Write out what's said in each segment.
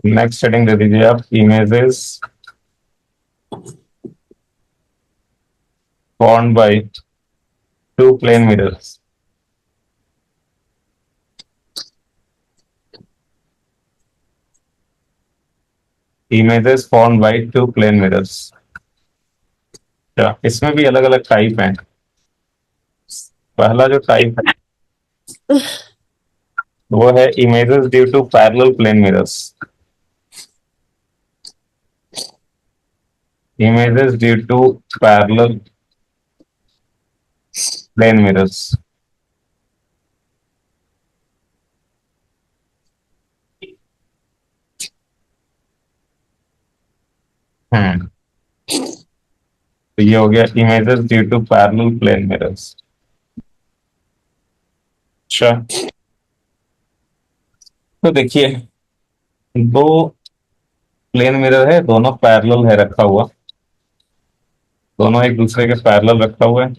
Next heading दे दीजिए आप, images formed by two plane mirrors. Images formed by two plane mirrors. अच्छा, इसमें भी अलग अलग टाइप हैं। पहला जो टाइप है वो है images due to parallel plane mirrors. Images due to parallel plane mirrors. हम्म तो ये हो गया images due to parallel plane mirrors. अच्छा, तो देखिए, दो प्लेन मिरर है, दोनों पैरेलल है रखा हुआ, दोनों एक दूसरे के पैरेलल रखा हुआ है।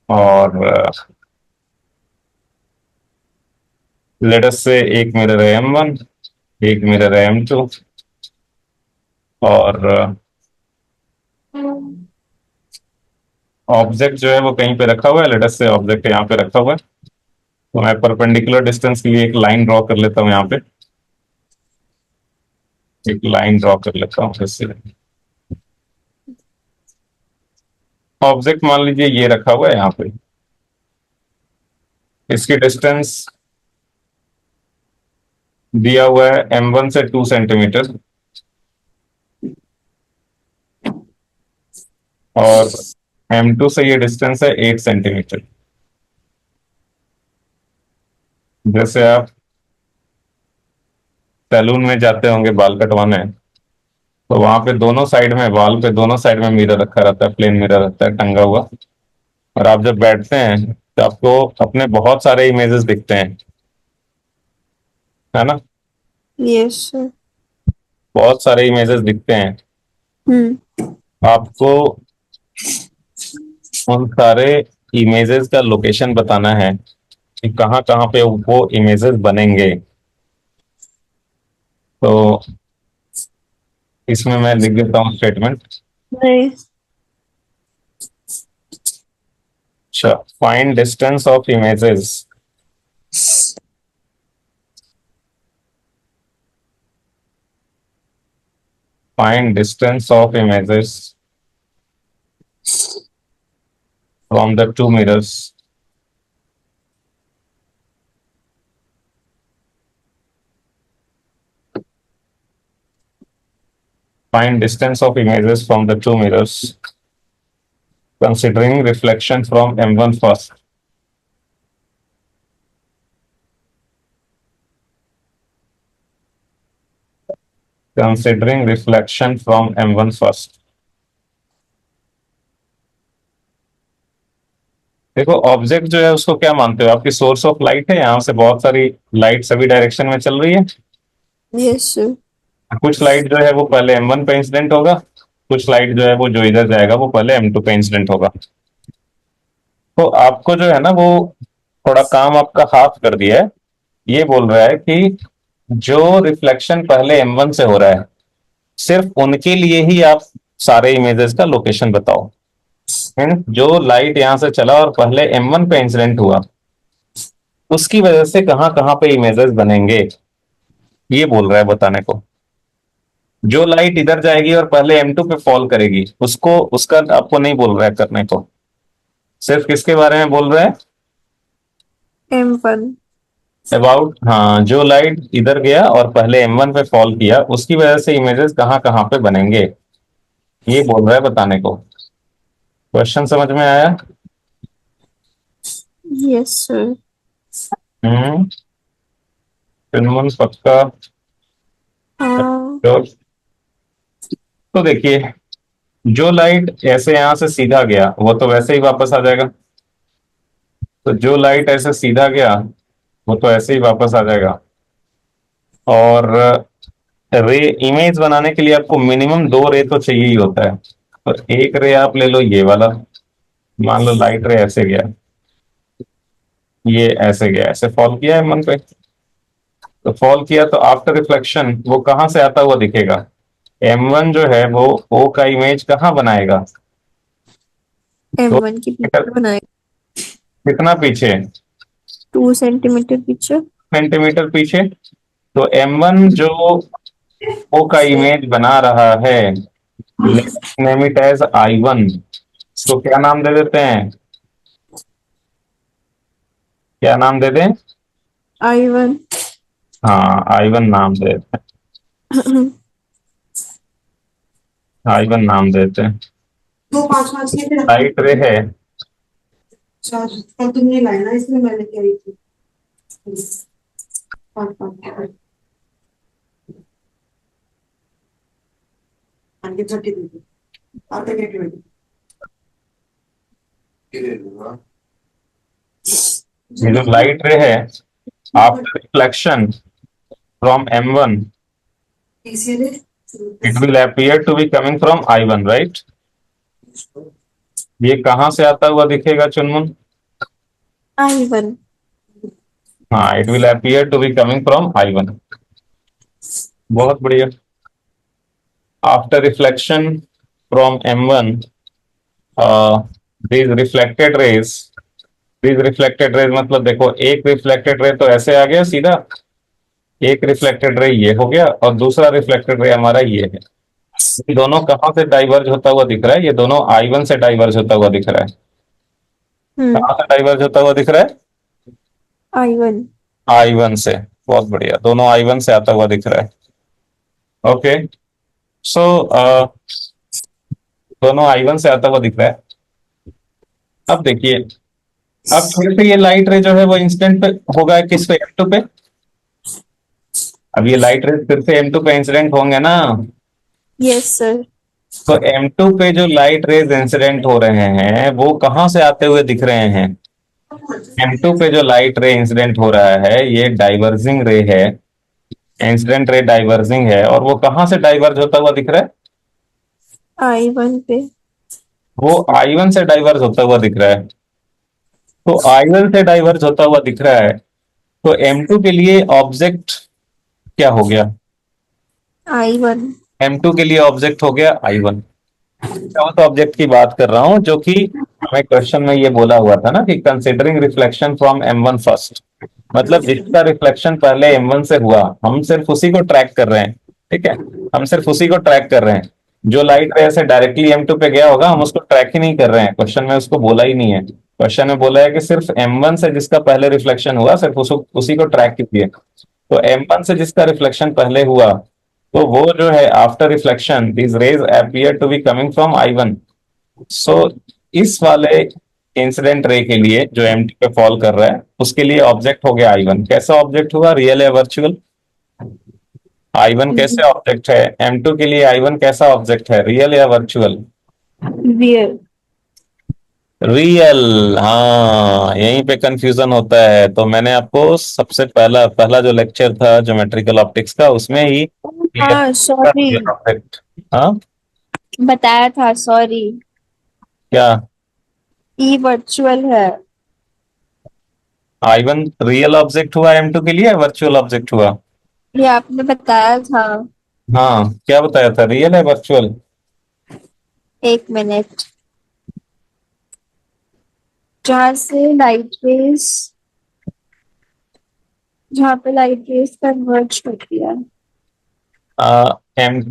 और लेटस से एक मिरर है M1, एक मिरर है M2, और ऑब्जेक्ट जो है वो कहीं पे रखा हुआ है। लेटस से ऑब्जेक्ट यहाँ पे रखा हुआ है, तो मैं परपेंडिकुलर डिस्टेंस के लिए एक लाइन ड्रॉ कर लेता हूँ। यहाँ पे एक लाइन ड्रॉ कर लेता हूँ इससे। ऑब्जेक्ट मान लीजिए ये रखा हुआ है यहाँ पे, इसकी डिस्टेंस दिया हुआ है M1 से 2 सेंटीमीटर, और M2 से ये डिस्टेंस है 8 सेंटीमीटर। जैसे आप सैलून में जाते होंगे बाल कटवाने, तो वहां पे दोनों साइड में, वाल पे दोनों साइड में मिरर रखा रहता है, प्लेन मिरर रहता है टंगा हुआ। और आप जब बैठते हैं तो आपको अपने बहुत सारे इमेजेस दिखते हैं, है ना? Yes sir. बहुत सारे इमेजेस दिखते हैं। हम्म। आपको उन सारे इमेजेस का लोकेशन बताना है कि कहाँ कहाँ पे वो इमेजेस बनेंगे। तो इसमें मैं लिख देता हूँ स्टेटमेंट। नहीं। अच्छा, find distance of images find distance of images from the two mirrors find distance of images from the two mirrors considering reflection from M1 first. Considering reflection from M1 first. देखो, object जो है उसको क्या मानते हो? आपकी source of light है, यहाँ से बहुत सारी लाइट सभी डायरेक्शन में चल रही है। Yes sir. कुछ लाइट जो है वो पहले M1 पे इंसिडेंट होगा, कुछ लाइट जो है वो जो इधर जाएगा वो पहले M2 पे इंसिडेंट होगा। तो आपको जो है ना वो थोड़ा काम आपका हाफ कर दिया है। ये बोल रहा है कि जो रिफ्लेक्शन पहले M1 से हो रहा है, सिर्फ उनके लिए ही आप सारे इमेजेस का लोकेशन बताओ। जो लाइट यहां से चला और पहले M1 पे इंसिडेंट हुआ, उसकी वजह से कहां कहां पे इमेजेस बनेंगे, ये बोल रहा है बताने को। जो लाइट इधर जाएगी और पहले M2 पे फॉल करेगी, उसको, उसका आपको नहीं बोल रहा है करने को, सिर्फ किसके बारे में बोल रहा है? M1। अबाउट, हाँ, जो लाइट इधर गया और पहले M1 पे फॉल किया, उसकी वजह से इमेजेस कहां कहां पे बनेंगे, ये बोल रहा है बताने को। क्वेश्चन समझ में आया? Yes sir. हम्म चुनमुन पक्का। हाँ। तो देखिए, जो लाइट ऐसे यहां से सीधा गया वो तो वैसे ही वापस आ जाएगा, तो जो लाइट ऐसे सीधा गया वो तो ऐसे ही वापस आ जाएगा। और रे इमेज बनाने के लिए आपको मिनिमम दो रे तो चाहिए ही होता है। तो एक रे आप ले लो ये वाला, मान लो लाइट रे ऐसे गया, ये ऐसे गया, ऐसे फॉल किया है मन पे, तो फॉल किया तो आफ्टर रिफ्लेक्शन वो कहाँ से आता हुआ दिखेगा? M1 जो है वो O का इमेज कहाँ बनाएगा? तो M1 के पीछे बनाए, कितना पीछे? 2 सेंटीमीटर पीछे। सेंटीमीटर पीछे। तो M1 जो O का इमेज बना रहा है, नेम इट एज I1, इसको क्या नाम दे देते हैं? क्या नाम दे दें? I1। हाँ, I1 नाम दे देते हैं। I1 नाम देते हैं। दो पाँच पाँच के थे। लाइट रे है, चार पर तुमने लाया ना, इसलिए मैंने क्या ही थी। पाँच पाँच आगे 30 दे दो। आते क्या क्यों? ये जो लाइट रे है, आफ्टर रिफ्लेक्शन फ्रॉम M1 इसीलिए it will appear to be coming from I1, right? ये कहाँ से आता हुआ दिखेगा चुनमुन? I1। हाँ, it will appear to be coming from I1। बहुत बढ़िया। After reflection from M1, these reflected rays, these reflected rays मतलब देखो, एक रिफ्लेक्टेड रे तो ऐसे आ गया सीधा, एक रिफ्लेक्टेड रे ये हो गया और दूसरा रिफ्लेक्टेड रे हमारा ये है। ये दोनों कहाँ से डाइवर्ज होता हुआ दिख रहा है? ये दोनों I1 से डाइवर्ज होता हुआ दिख रहा है। कहाँ से डाइवर्ज होता हुआ दिख रहा है? I1। I1 से। बहुत बढ़िया, दोनों I1 से आता हुआ दिख रहा है। ओके, सो दोनों I1 से आता हुआ दिख रहा है। अब देखिए, अब फिर से ये लाइट रे जो है वो इंसिडेंट पे होगा किस पे? M2 पे। अब ये लाइट रे फिर से M2 पे इंसिडेंट होंगे ना, यस सर। तो M2 पे जो लाइट रेज इंसिडेंट हो रहे हैं वो कहाँ से आते हुए दिख रहे हैं? M2 पे जो लाइट रे इंसिडेंट हो रहा है ये डाइवर्जिंग रे है, इंसिडेंट रे डाइवर्जिंग है, और वो कहाँ से डाइवर्ज होता हुआ दिख रहा है? I1 पे। वो I1 से डाइवर्ज होता हुआ दिख रहा है। तो I1 से डाइवर्ज होता हुआ दिख रहा है, तो M2 के लिए ऑब्जेक्ट क्या हो गया? I1। M2 के लिए ऑब्जेक्ट हो गया I1। मैं उस ऑब्जेक्ट की बात कर रहा हूं जो कि हमें क्वेश्चन में ये बोला हुआ था ना कि considering reflection from M1 first, मतलब जिसका रिफ्लेक्शन पहले M1 से हुआ हम सिर्फ उसी को ट्रैक कर रहे हैं। ठीक है, हम सिर्फ उसी को ट्रैक कर रहे हैं। जो लाइट रे से डायरेक्टली M2 पे गया होगा हम उसको ट्रैक ही नहीं कर रहे हैं, क्वेश्चन में उसको बोला ही नहीं है। क्वेश्चन में बोला है कि सिर्फ M1 से जिसका पहले रिफ्लेक्शन हुआ सिर्फ उसी को ट्रैक कीजिए। तो M1 से जिसका रिफ्लेक्शन पहले हुआ, तो वो जो है after reflection this rays appear to be coming from I1। So इस वाले इंसिडेंट रे के लिए जो M2 पे फॉल कर रहा है उसके लिए ऑब्जेक्ट हो गया I1। कैसा ऑब्जेक्ट हुआ? रियल या वर्चुअल? I1 कैसे ऑब्जेक्ट है? M2 के लिए I1 कैसा ऑब्जेक्ट है, रियल या वर्चुअल? रियल। रियल। हाँ, यहीं पे कंफ्यूजन होता है। तो मैंने आपको सबसे पहला पहला जो लेक्चर था ज्योमेट्रिकल ऑप्टिक्स का उसमें ही हाँ सॉरी, रियल ऑब्जेक्ट। हाँ, बताया था, सॉरी। क्या? ई वर्चुअल है। I1 रियल ऑब्जेक्ट हुआ M2 के लिए या वर्चुअल ऑब्जेक्ट हुआ? ये आपने बताया था। हाँ, क्या बताया था, रियल है वर्चुअल? 1 मिनट। जहाँ से लाइट रेस, जहाँ पे लाइट रेस कन्वर्ज करती है।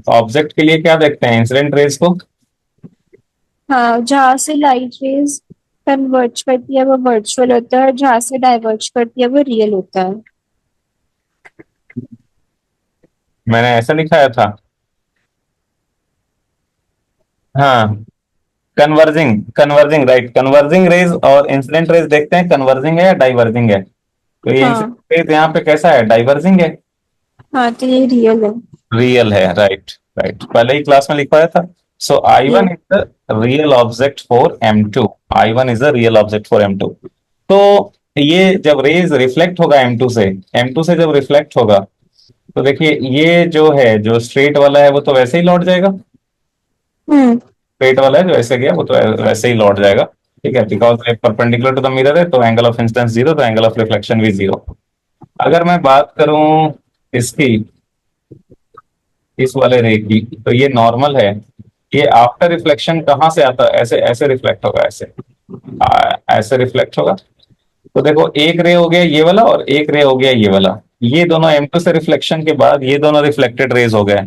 ऑब्जेक्ट के लिए क्या देखते हैं, इंसिडेंट रेज को? हाँ, जहाँ से लाइट रेस कन्वर्ज करती है वो वर्चुअल होता है, और जहाँ से डाइवर्ज करती है वो रियल होता है। मैंने ऐसा लिखाया था। हाँ, converging converging right, converging rays और इंसिडेंट रेज देखते हैं कन्वर्जिंग है या डाइवर्जिंग है। तो ये हाँ। इंसिडेंट रेज यहाँ पे कैसा है, डाइवर्जिंग है। हाँ, तो ये रियल है। रियल है, राइट राइट, पहले ही क्लास में लिखवाया था। सो I1 ये is the real object for M2। I1 is the real object for M2। तो ये जब रेज रिफ्लेक्ट होगा M2 से जब रिफ्लेक्ट होगा तो देखिए ये जो है, जो स्ट्रेट वाला है वो तो वैसे ही लौट जाएगा। हम्म स्ट्रेट वाला है जो ऐसे गया वो तो वैसे ही लौट जाएगा। ठीक है, because perpendicular to the mirror है तो एंगल ऑफ इंसिडेंस जीरो, तो एंगल ऑफ रिफ्लेक्शन भी जीरो। अगर मैं बात करूं इसकी, इस वाले रे की, तो ये नॉर्मल है। ये आफ्टर रिफ्लेक्शन कहाँ से आता है? ऐसे ऐसे रिफ्लेक्ट होगा, ऐसे ऐसे रिफ्लेक्ट होगा। तो देखो, एक रे हो गया ये वाला और एक रे हो गया ये वाला। ये दोनों M2 से रिफ्लेक्शन के बाद ये दोनों रिफ्लेक्टेड रेज हो गए।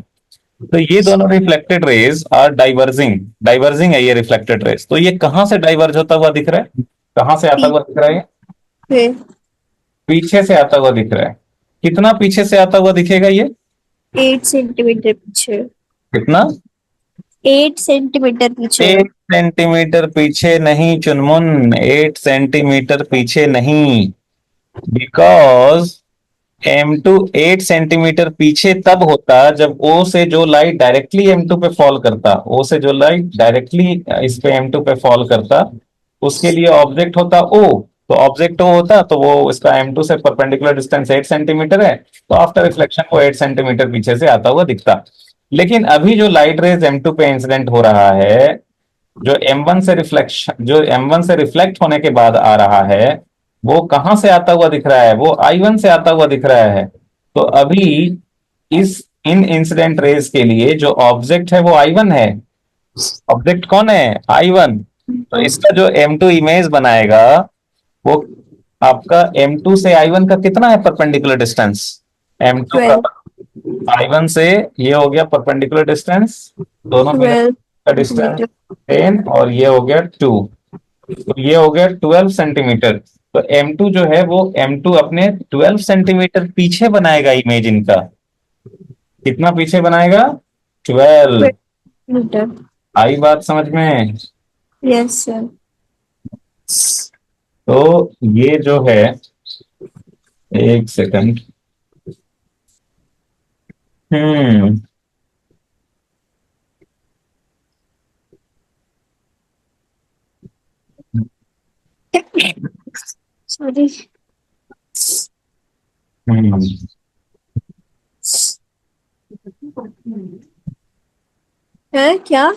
तो ये दोनों reflected rays are diverging, diverging है ये रिफ्लेक्टेड रेज। तो ये कहां से डाइवर्ज होता हुआ दिख रहा है? कहां से आता हुआ दिख रहा है ये? फिर पीछे से आता हुआ दिख रहा है। कितना पीछे से आता हुआ दिखेगा ये? 8 सेंटीमीटर पीछे, कितना? 8 सेंटीमीटर पीछे। 8 सेंटीमीटर पीछे नहीं चुनमुन, 8 सेंटीमीटर पीछे नहीं। बिकॉज M2 8 सेंटीमीटर पीछे तब होता जब O से जो लाइट डायरेक्टली M2 पे फॉल करता, O से जो लाइट डायरेक्टली इस पे M2 पे फॉल करता, उसके लिए ऑब्जेक्ट होता O। तो ऑब्जेक्ट O होता तो वो इसका M2 से परपेंडिकुलर डिस्टेंस 8 सेंटीमीटर है, तो आफ्टर रिफ्लेक्शन वो 8 सेंटीमीटर पीछे से आता हुआ दिखता। लेकिन अभी जो लाइट रेज M2 पे इंसिडेंट हो रहा है, जो M1 से रिफ्लेक्शन, जो M1 से रिफ्लेक्ट होने के बाद आ रहा है, वो कहां से आता हुआ दिख रहा है? वो I1 से आता हुआ दिख रहा है। तो अभी इस इन इंसिडेंट रेज के लिए जो ऑब्जेक्ट है वो I1 है। ऑब्जेक्ट कौन है? I1। तो इसका जो M2 इमेज बनाएगा, वो आपका M2 से I1 का कितना है परपेंडिकुलर डिस्टेंस? M2 का 12 I1 से ये हो गया परपेंडिकुलर डिस्टेंस, दोनों मिला 12 का डिस्टेंस सेंटीमीटर। 10, और ये हो गया 2, तो ये हो गया 12 सेंटीमीटर। तो M2 जो है वो M2 अपने 12 सेंटीमीटर पीछे बनाएगा इमेज इनका। कितना पीछे बनाएगा? 12। मीटर। आई बात समझ में? Yes sir. तो ये जो है, एक सेकंड। हम्म सॉरी। हम्म है क्या?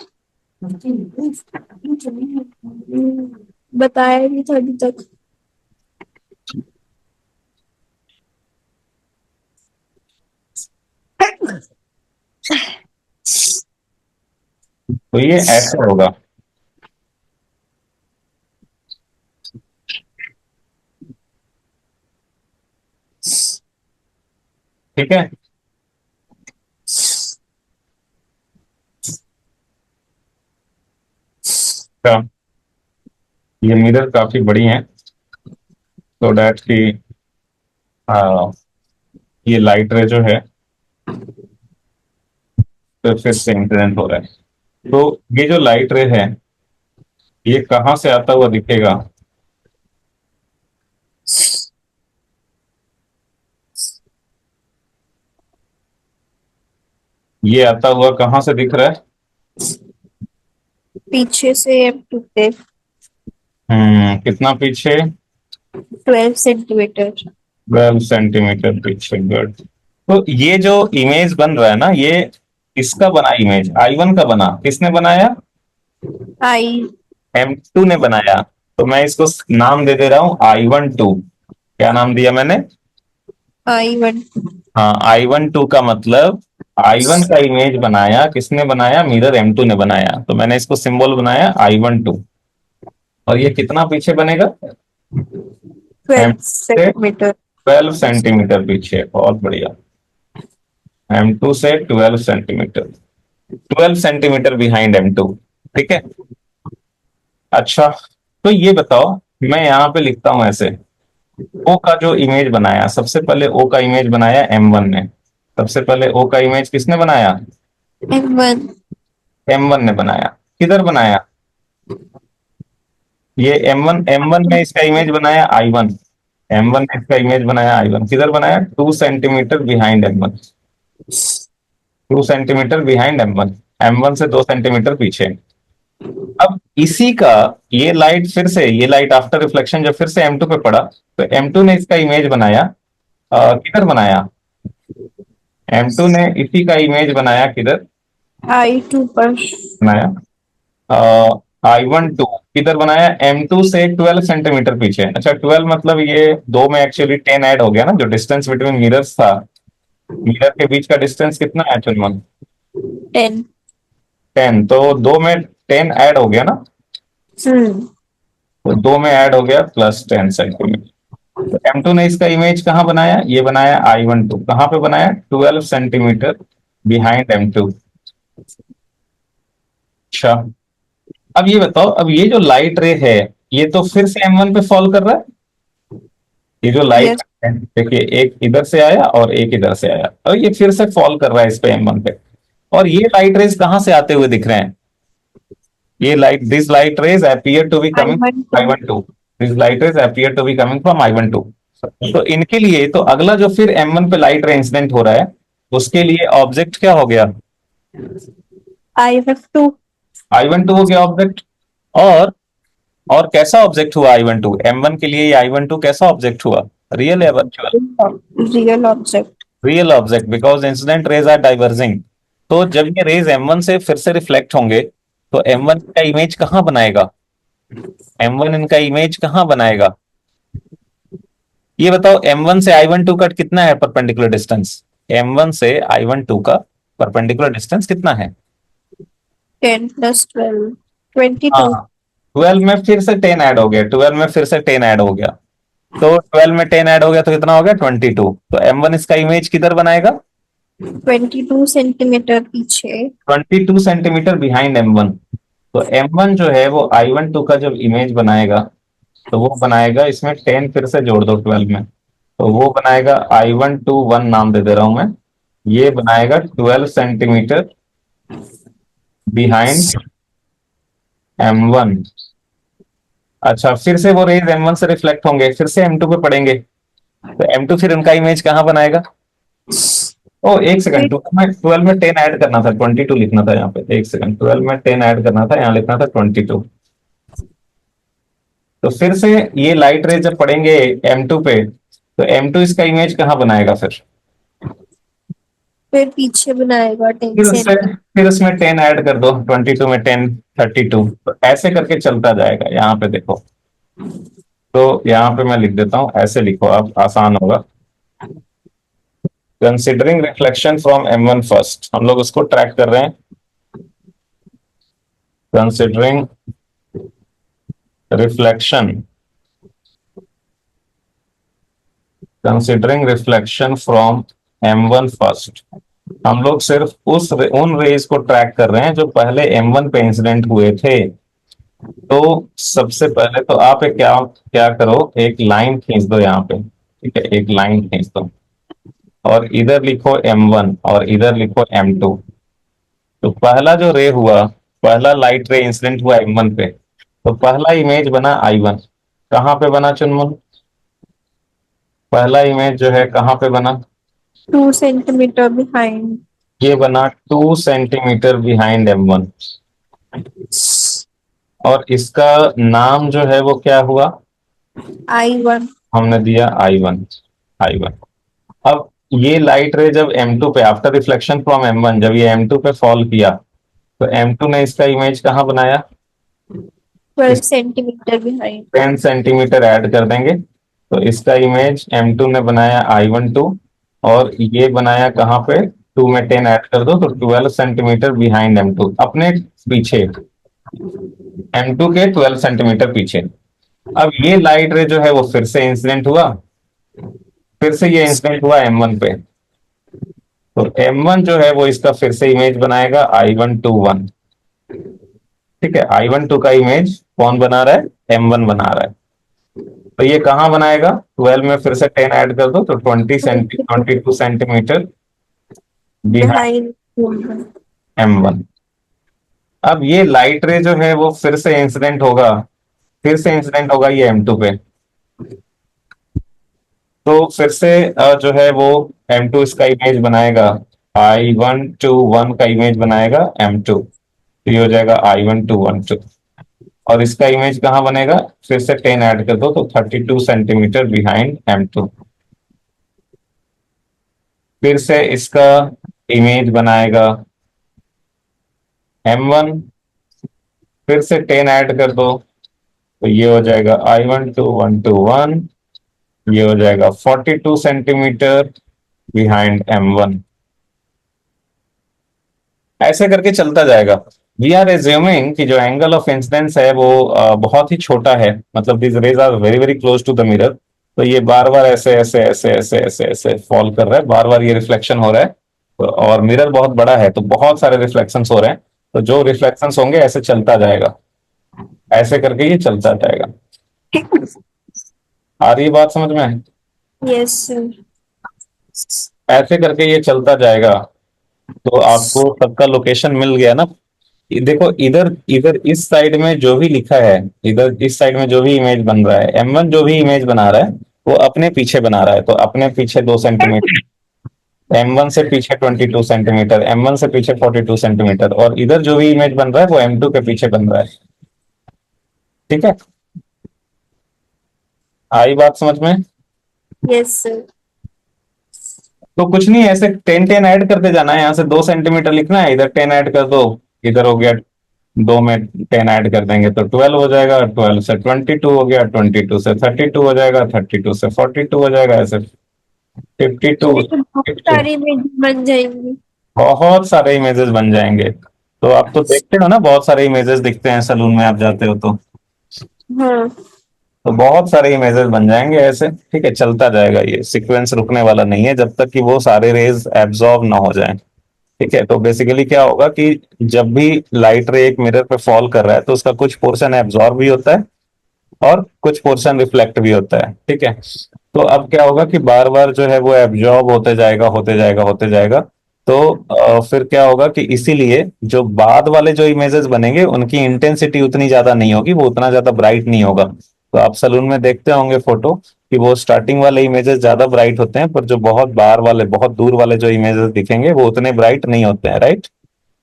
बताया नहीं था अभी तक। तो ये ऐसा होगा। ठीक है। अच्छा, ये मिरर काफी बड़ी है, तो डैट की ये लाइट रे जो है तो फिर से इंसिडेंट हो रहा है। तो ये जो लाइट रे है, ये कहां से आता हुआ दिखेगा? ये आता हुआ कहां से दिख रहा है? पीछे से M2 पे कितना पीछे? 12 सेंटीमीटर। 12 सेंटीमीटर पीछे, गुड। तो ये जो इमेज बन रहा है ना, ये इसका बना इमेज, I1 का बना। किसने बनाया? I M2 ने बनाया। तो मैं इसको नाम दे दे रहा हूं I12। क्या नाम दिया मैंने? I1। हाँ, I12 का मतलब I1 का इमेज बनाया। किसने बनाया? मिरर M2 ने बनाया। तो मैंने इसको सिंबल बनाया I12। और ये कितना पीछे बनेगा? 12 M2 से सेंटीमीटर। 12 सेंटीमीटर पीछे। बहुत बढ़िया। M2 से 12 सेंटीमीटर, 12 सेंटीमीटर बिहाइंड M2। ठीक है। अच्छा, तो ये बताओ, मैं यहाँ पे लिखता हूं ऐसे, O का जो इमेज बनाया, सबसे पहले O का इमेज बनाया M1 ने। सबसे पहले O का इमेज किसने बनाया? M1। M1 ने बनाया। किधर बनाया? ये M1 ने इसका इमेज बनाया I1। M1 ने इसका इमेज बनाया I1। किधर बनाया? 2 centimetre behind M1। 2 centimetre behind M1। M1 से 2 सेंटीमीटर पीछे। अब इसी का ये लाइट, फिर से ये लाइट आफ्टर रिफ्लेक्शन जब फिर से M2 पे पड़ा, तो M2 ने इसका इमेज बनाया। किधर बनाया? M2 ने इसी का इमेज बनाया। किधर I2 पर। बनाया? I12 किधर बनाया? M2 से 12 सेंटीमीटर पीछे। अच्छा, 12 मतलब ये दो में एक्चुअली 10 ऐड हो गया ना, जो डिस्टेंस बिटवीन मिरर्स था मिरर के बीच का डिस्टेंस कितना है चुनमन? 10। 10, तो दो में 10 ऐड हो गया ना, हम्म तो दो में ऐड हो गया +10 सेंटीमीटर। तो M2 ने इसका इमेज कहाँ बनाया? ये बनाया I12, कहाँ पे बनाया? 12 सेंटीमीटर बिहाइंड M2। अच्छा, अब ये बताओ, अब ये जो लाइट रे है, ये तो फिर से M1 पे फॉल कर रहा है। ये जो लाइट यस। है, देखिए, एक इधर से आया और एक इधर से आया, और ये फिर से फॉल कर रहा है इस पे M1 पे। और ये लाइट रेज कहाँ से आते हुए दिख रहे हैं? ये light, this light rays appear to be coming I12। I12, this light rays appear to be coming from I12। तो इनके लिए तो अगला जो फिर M1 पे लाइट रे इंसिडेंट हो रहा है, उसके लिए ऑब्जेक्ट क्या हो गया? I12। I12 हो गया ऑब्जेक्ट। और और कैसा ऑब्जेक्ट हुआ I12? M1 के लिए ये I12 कैसा ऑब्जेक्ट हुआ? रियल या virtual? Real object. Real object, because incident rays are diverging. तो जब ये रेज M1 से फिर से रिफ्लेक्ट होंगे, तो M1 का इमेज कहाँ बनाएगा? M1 इनका इमेज कहाँ बनाएगा? ये बताओ, M1 से I12 का कितना है परपेंडिकुलर डिस्टेंस? M1 से I12 का परपेंडिकुलर डिस्टेंस कितना है? 10 + 12 22। हाँ, 12 में फिर से 10 ऐड हो गया, 12 में फिर से 10 ऐड हो गया, तो 12 में 10 ऐड हो गया तो कितना हो गया? 22। तो M1 इसका इमेज किधर बनाएगा? 22 सेंटीमीटर पीछे। 22 सेंटीमीटर बिहाइंड M1। तो M1 जो है वो I12 का जब इमेज बनाएगा, तो वो बनाएगा, इसमें 10 फिर से जोड़ दो 12 में, तो वो बनाएगा I121, नाम दे दे रहा हूं मैं। ये बनाएगा 12 सेंटीमीटर बिहाइंड M1। अच्छा, फिर से वो रेज M1 से रिफ्लेक्ट होंगे, फिर से M2 पे पड़ेंगे, तो M2 फिर उनका इमेज कहाँ बनाएगा? ओ, एक सेकंड, फिर 12 में 10 ऐड करना था, 22 लिखना था यहाँ पे। एक सेकंड, 12 में 10 ऐड करना था, यहाँ लिखना था 22। तो फिर से ये लाइट रे जब पड़ेंगे M2 पे, तो M2 इसका इमेज कहाँ बनाएगा फिर? फिर पीछे बनाएगा 10 फिर उससे सेंटीमीटर। फिर उसमें 10 ऐड कर दो, 22 में 10, 32। तो ऐसे करके चलता जाएगा। यहाँ पे देखो, तो यहाँ पे मैं लिख देता हूँ, ऐसे लिखो आप, आसान होगा। Considering reflection from M1 first, हम लोग उसको ट्रैक कर रहे हैं। Considering reflection, considering reflection from M1 first, हम लोग सिर्फ उन रेज को ट्रैक कर रहे हैं जो पहले M1 पे इंसिडेंट हुए थे। तो सबसे पहले तो आप एक क्या क्या करो, एक लाइन खींच दो यहाँ पे, ठीक है, एक लाइन खींच दो, और इधर लिखो M1 और इधर लिखो M2। तो पहला जो रे हुआ, पहला लाइट रे इंसिडेंट हुआ M1 पे, तो पहला इमेज बना I1। कहाँ पे बना चुनमुन? पहला इमेज जो है कहाँ पे बना? 2 सेंटीमीटर बिहाइंड। ये बना 2 सेंटीमीटर बिहाइंड M1। और इसका नाम जो है वो क्या हुआ? I1। हमने दिया I1। I1। अब ये लाइट रे जब M2 पे, आफ्टर रिफ्लेक्शन फ्रॉम M1, जब ये M2 पे फॉल किया, तो M2 ने इसका इमेज कहाँ बनाया? 12 सेंटीमीटर बिहाइंड। 10 सेंटीमीटर ऐड कर देंगे, तो इसका इमेज M2 ने बनाया I12, और ये बनाया कहाँ पे? 2 में 10 ऐड कर दो, तो 12 सेंटीमीटर बिहाइंड M2, अपने पीछे, M2 के 12 सेंटीमीटर पीछे। अब ये लाइट रे जो है वो फिर से इंसिडेंट हुआ, फिर से ये इंसिडेंट हुआ M1 पे, तो M1 जो है वो इसका फिर से इमेज बनाएगा I121। ठीक है, I12 का इमेज कौन बना रहा है? M1 बना रहा है। तो ये कहाँ बनाएगा? 12 में फिर से 10 ऐड कर दो, तो 22 सेंटीमीटर बिहाइंड बिहाइंड। M1। अब ये लाइट रे जो है वो फिर से इंसिडेंट होगा, फिर से इंसिडेंट होगा ये M2 पे, तो फिर से जो है वो M2 इसका इमेज बनाएगा, I121 का इमेज बनाएगा M2, तो ये हो जाएगा I1212। और इसका इमेज कहाँ बनेगा? फिर से 10 ऐड कर दो, तो 32 सेंटीमीटर बिहाइंड M2। फिर से इसका इमेज बनाएगा M1, फिर से 10 ऐड कर दो, तो ये हो जाएगा I12121, ये हो जाएगा 42 सेंटीमीटर बिहाइंड M1, ऐसे करके चलता जाएगा। वी आर एज्यूमिंग कि जो एंगल ऑफ इंसिडेंस है वो बहुत ही छोटा है, मतलब this rays are very very close to the mirror. तो ये बार बार ऐसे ऐसे ऐसे ऐसे ऐसे ऐसे फॉल कर रहा है, बार बार ये रिफ्लेक्शन हो रहा है। और मिरर बहुत बड़ा है तो बहुत सारे रिफ्लेक्शंस हो रहे हैं, तो जो रिफ्लेक्शंस होंगे ऐसे चलता जाएगा, ऐसे करके ये चलता जाएगा। आ रही है बात समझ में? Yes sir. ऐसे करके ये चलता जाएगा। तो आपको सबका लोकेशन मिल गया ना? देखो इधर इधर इस साइड में जो भी लिखा है, इधर इस साइड में जो भी इमेज बन रहा है, M1 जो भी इमेज बना रहा है वो अपने पीछे बना रहा है, तो अपने पीछे 2 सेंटीमीटर, M1 से पीछे 22 सेंटीमीटर, M1 से पीछे 42 सेंटीमीटर, और इधर जो भी इमेज बन रहा है वो M2 के पीछे बन रहा है। ठीक है, आई बात समझ में? Yes sir. तो कुछ नहीं, ऐसे 10 10 ऐड करते जाना है, यहाँ से 2 सेंटीमीटर लिखना है, इधर 10 ऐड कर दो, इधर हो गया 2 में 10 ऐड कर देंगे तो 12 हो जाएगा, 12 से 22 हो गया, 22 से 32 हो जाएगा, 32 से 42 हो जाएगा, ऐसे 52 ये तो बहुत 52, सारी इमेज बन जाएंगी। बहुत सारे इमेजेस बन जाएंगे। तो आप तो देखते हो ना, बहुत सारे इमेजेस दिखते हैं सलून में आप जाते हो हाँ। तो बहुत सारे इमेजेस बन जाएंगे ऐसे। ठीक है, चलता जाएगा, ये सीक्वेंस रुकने वाला नहीं है जब तक कि वो सारे रेज एब्जॉर्ब ना हो जाएं। ठीक है, तो बेसिकली क्या होगा कि जब भी लाइट रे एक मिरर पे फॉल कर रहा है तो उसका कुछ पोर्शन एब्जॉर्ब भी होता है और कुछ पोर्शन रिफ्लेक्ट भी होता है। ठीक है, तो अब क्या होगा कि बार बार जो है वो एब्जॉर्ब होते जाएगा होते जाएगा होते जाएगा। तो फिर क्या होगा कि इसीलिए जो बाद वाले जो इमेजेस बनेंगे उनकी इंटेंसिटी उतनी ज्यादा नहीं होगी, वो उतना ज्यादा ब्राइट नहीं होगा। तो आप सलून में देखते होंगे फोटो कि वो स्टार्टिंग वाले इमेजेस ज्यादा ब्राइट होते हैं, पर जो बहुत बाहर वाले बहुत दूर वाले जो इमेजेस दिखेंगे वो उतने ब्राइट नहीं होते हैं, राइट?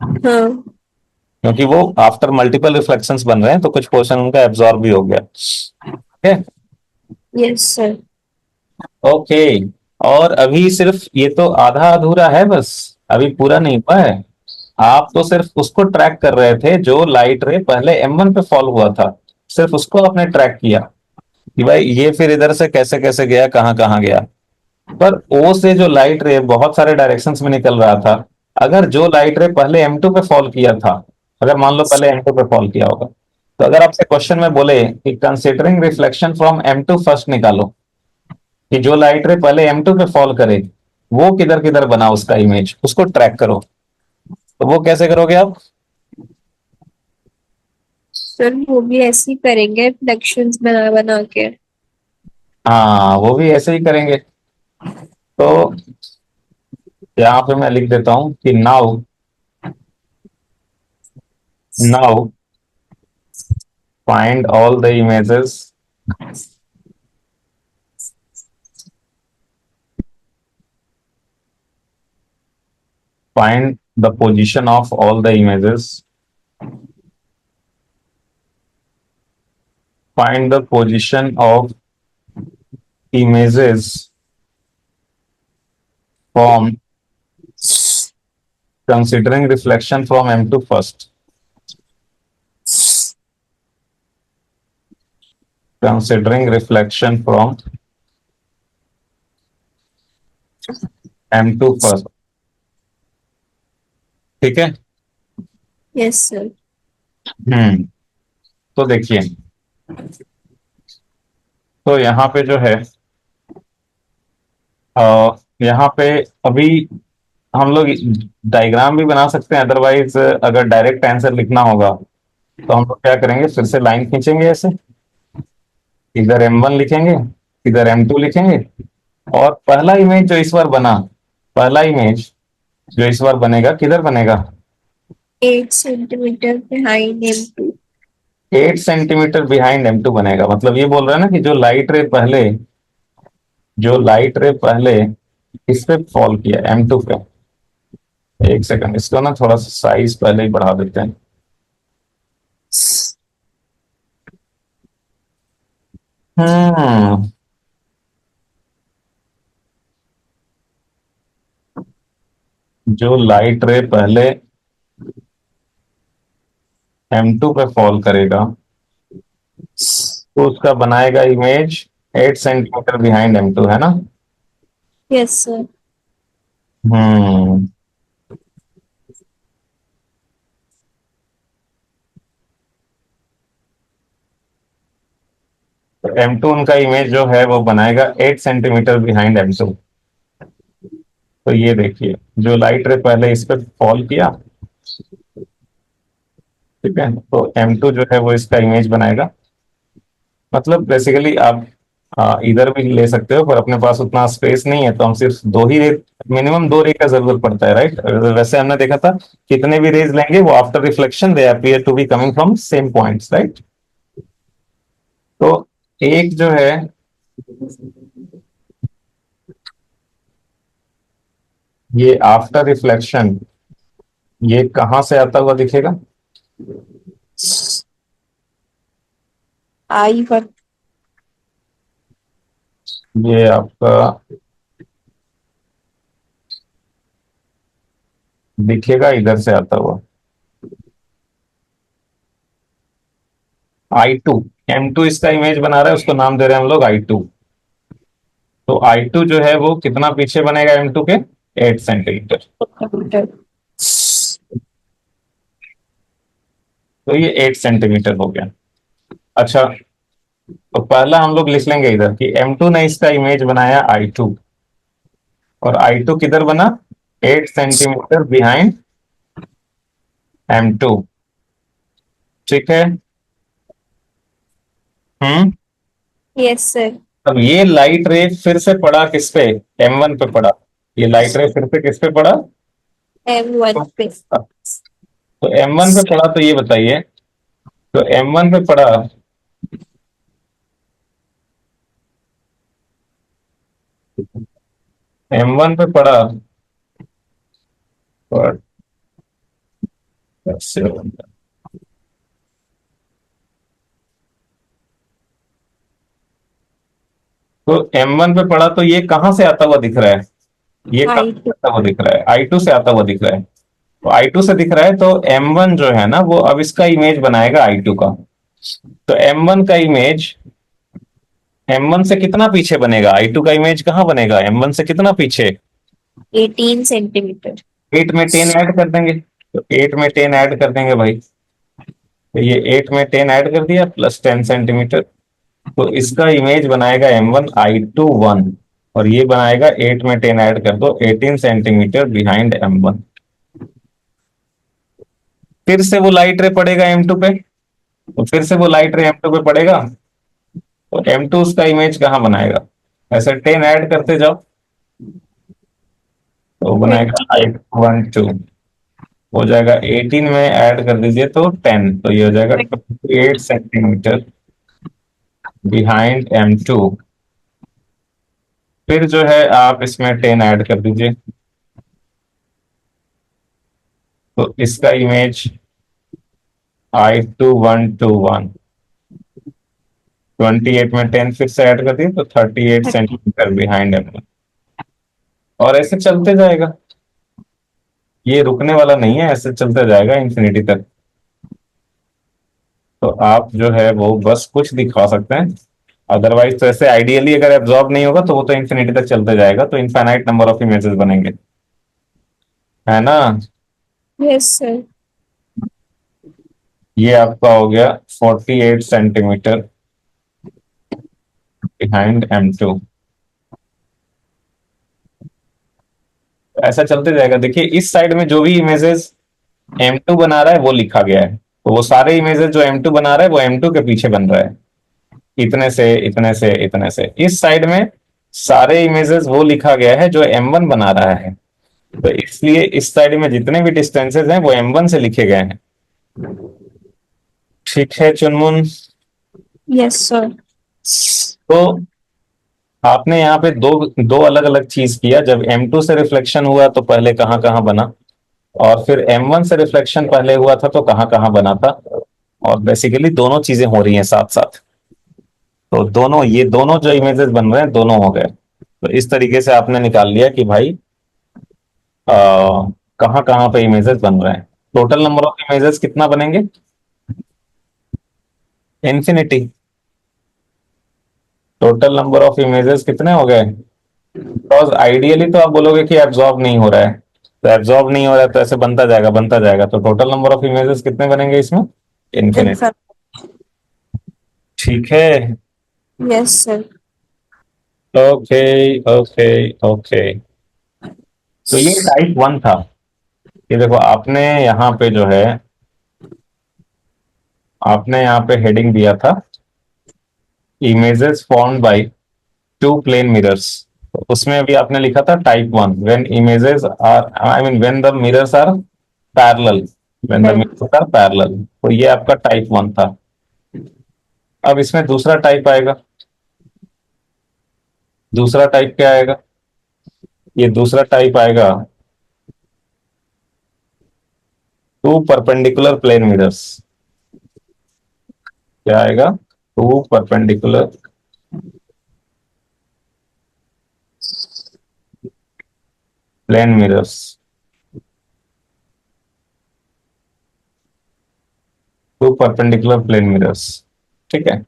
हाँ। क्योंकि वो आफ्टर मल्टीपल रिफ्लेक्शंस बन रहे हैं तो कुछ पोर्शन उनका एब्जॉर्ब भी हो गया। ठीक है, यस सर। ओके। और अभी सिर्फ ये तो आधा अधूरा है, बस अभी पूरा नहीं हुआ है। आप तो सिर्फ उसको ट्रैक कर रहे थे जो लाइट रे पहले M1 पे फॉल हुआ था, सिर्फ उसको आपने ट्रैक किया कि भाई ये फिर इधर से कैसे कैसे गया, कहाँ कहाँ गया। पर O से जो लाइट रे बहुत सारे डायरेक्शंस में निकल रहा था, अगर जो लाइट रे पहले M2 पे फॉल किया था, अगर मान लो पहले M2 पे फॉल किया होगा, तो अगर आपसे क्वेश्चन में बोले कि considering reflection from M2 first निकालो, कि जो लाइट रे पहले M2 पे फॉल करे वो किधर किधर बना उसका इमेज, उसको ट्रैक करो, तो वो कैसे करोगे आप? सर वो भी ऐसे ही करेंगे रिफ्लेक्शंस बना बना के। हाँ, वो भी ऐसे ही करेंगे। तो यहाँ पे मैं लिख देता हूं कि now now find all the images find the position of all the images, find the position of images from considering reflection from M2 first, considering reflection from M2 first। ठीक है, यस सर। तो देखिए, तो यहाँ पे जो है यहाँ पे अभी हम लोग डायग्राम भी बना सकते हैं, अदरवाइज अगर डायरेक्ट आंसर लिखना होगा तो हम लोग क्या करेंगे, फिर से लाइन खींचेंगे ऐसे, इधर M1 लिखेंगे, इधर M2 लिखेंगे, और पहला इमेज जो इस बार बना, पहला इमेज जो इस बार बनेगा किधर बनेगा? 8 centimetre behind M2। 8 centimetre behind M2 बनेगा। मतलब ये बोल रहा है ना कि जो लाइट रे पहले इस पे फॉल किया M2 पे। एक सेकंड, इसको ना थोड़ा सा साइज पहले ही बढ़ा देते हैं। हम्म जो लाइट रे पहले M2 पे फॉल करेगा तो उसका बनाएगा इमेज 8 सेंटीमीटर बिहाइंड M2, है ना? Yes sir. हम्म। तो M2 उनका इमेज जो है वो बनाएगा 8 सेंटीमीटर बिहाइंड M2। तो ये देखिए, जो लाइट रे पहले इस पे फॉल किया, ठीक है, तो M2 जो है वो इसका इमेज बनाएगा। मतलब बेसिकली आप इधर भी ले सकते हो, पर अपने पास उतना स्पेस नहीं है, तो हम सिर्फ दो ही रे, मिनिमम दो रे का जरूरत पड़ता है, राइट। वैसे हमने देखा था कितने भी रेज लेंगे वो after reflection they appear to be coming from same points, right. तो एक जो है, ये आफ्टर रिफ्लेक्शन, ये कहां से आता हुआ दिखेगा? आई पर ये आपका दिखेगा इधर से आता हुआ, I2। M2 इसका इमेज बना रहा है, उसको नाम दे रहे हैं हम लोग I2। तो I2 जो है वो कितना पीछे बनेगा M2 के? 8 सेंटीमीटर। कंप्यूटर। तो ये 8 सेंटीमीटर हो गया। अच्छा, तो पहला हम लोग लिख लेंगे इधर कि M2 ने इसका इमेज बनाया I2, और I2 किधर बना? 8 सेंटीमीटर बिहाइंड M2। ठीक है। हम्म। Yes sir. अब ये लाइट रे फिर से पड़ा किस पे? M1 पे पड़ा। ये लाइट रे फिर से किस पे पड़ा? M1 पे। तो M1 पे पड़ा, तो ये बताइए, तो M1 पे पड़ा, M1 पे पड़ा, और कैसे होगा? तो M1 पे पड़ा, तो ये कहां से आता हुआ दिख रहा है? ये कहां से I2। आता हुआ दिख रहा है? I2 से आता हुआ दिख रहा है। तो I2 से दिख रहा है, तो M1 जो है ना वो अब इसका इमेज बनाएगा I2 का। तो M1 का इमेज M1 से कितना पीछे बनेगा? I2 का इमेज कहां बनेगा M1 से कितना पीछे? 18 सेंटीमीटर। 8 में 10 ऐड कर देंगे, तो 8 में 10 ऐड कर देंगे भाई। तो ये 8 में 10 ऐड कर दिया, प्लस 10 सेंटीमीटर। तो इसका इमेज बनाएगा M1 I2 1, और ये बनाएगा 8 में 10 ऐड कर दो 18 सेंटीमीटर बिहाइंड M1। फिर से वो लाइट रे पड़ेगा M2 पे, तो फिर से वो लाइट रे M2 पे पड़ेगा, तो M2 उसका इमेज कहाँ बनाएगा? ऐसे 10 ऐड करते जाओ, तो बनाएगा 20। I12, हो जाएगा 18 में ऐड कर दीजिए तो 10, तो ये हो जाएगा 28 सेंटीमीटर बिहाइंड M2। फिर जो है आप इसमें 10 ऐड कर दीजिए, तो इसका इमेज I2121, 28 में 10 फिर से ऐड कर दिए तो 38 सेंटीमीटर बिहाइंड M1। और ऐसे चलते जाएगा, ये रुकने वाला नहीं है, ऐसे चलते जाएगा इंफिनिटी तक। तो आप जो है वो बस कुछ दिखा सकते हैं, अदरवाइज तो ऐसे आइडियली अगर एब्जॉर्ब नहीं होगा तो वो तो इंफिनिटी तक चलते जाएगा, तो इनफाइनाइट नंबर ऑफ इमेजेस बनेंगे, है ना। Yes sir. ये आपका हो गया 48 सेंटीमीटर बिहाइंड M2। ऐसा चलते जाएगा। देखिए इस साइड में जो भी इमेजेस M2 बना रहा है वो लिखा गया है, तो वो सारे इमेजेस जो M2 बना रहा है वो M2 के पीछे बन रहा है, इतने से इतने से इतने से। इस साइड में सारे इमेजेस वो लिखा गया है जो M1 बना रहा है, तो इसलिए इस साइड में जितने भी डिस्टेंसेस हैं वो M1 से लिखे गए हैं। ठीक है चुनमुन। Yes sir. तो आपने यहाँ पे दो दो अलग अलग चीज किया, जब M2 से रिफ्लेक्शन हुआ तो पहले कहाँ कहाँ बना, और फिर M1 से रिफ्लेक्शन पहले हुआ था तो कहाँ कहाँ बना था। और बेसिकली दोनों चीजें हो रही हैं साथ साथ, तो दोनों, ये दोनों जो इमेजेस बन रहे हैं दोनों हो गए। तो इस तरीके से आपने निकाल लिया कि भाई कहाँ कहाँ पे इमेजेस बन रहे हैं। टोटल नंबर ऑफ इमेजेस कितना बनेंगे? Infinity. Total number of images कितने हो गए? बिकॉज आइडियली तो आप बोलोगे कि एब्जॉर्ब नहीं हो रहा है, तो एब्जॉर्ब नहीं हो रहा है तो ऐसे बनता जाएगा, तो टोटल नंबर ऑफ इमेजेस कितने बनेंगे इसमें? इन्फिनिट। इनफिनिट। ठीक है। Yes sir. Okay okay okay. तो ये टाइप वन था। ये देखो आपने यहाँ पे जो है, आपने यहाँ पे हेडिंग दिया था images formed by two plane mirrors. उसमें अभी आपने लिखा था type one, when images are, I mean when the mirrors are parallel, when the mirrors are parallel, तो ये आपका टाइप वन था। अब इसमें दूसरा टाइप आएगा। दूसरा टाइप क्या आएगा? ये दूसरा टाइप आएगा टू परपेंडिकुलर प्लेन मिरर्स। क्या आएगा? Two perpendicular plane mirrors. Two perpendicular plane mirrors. ठीक है।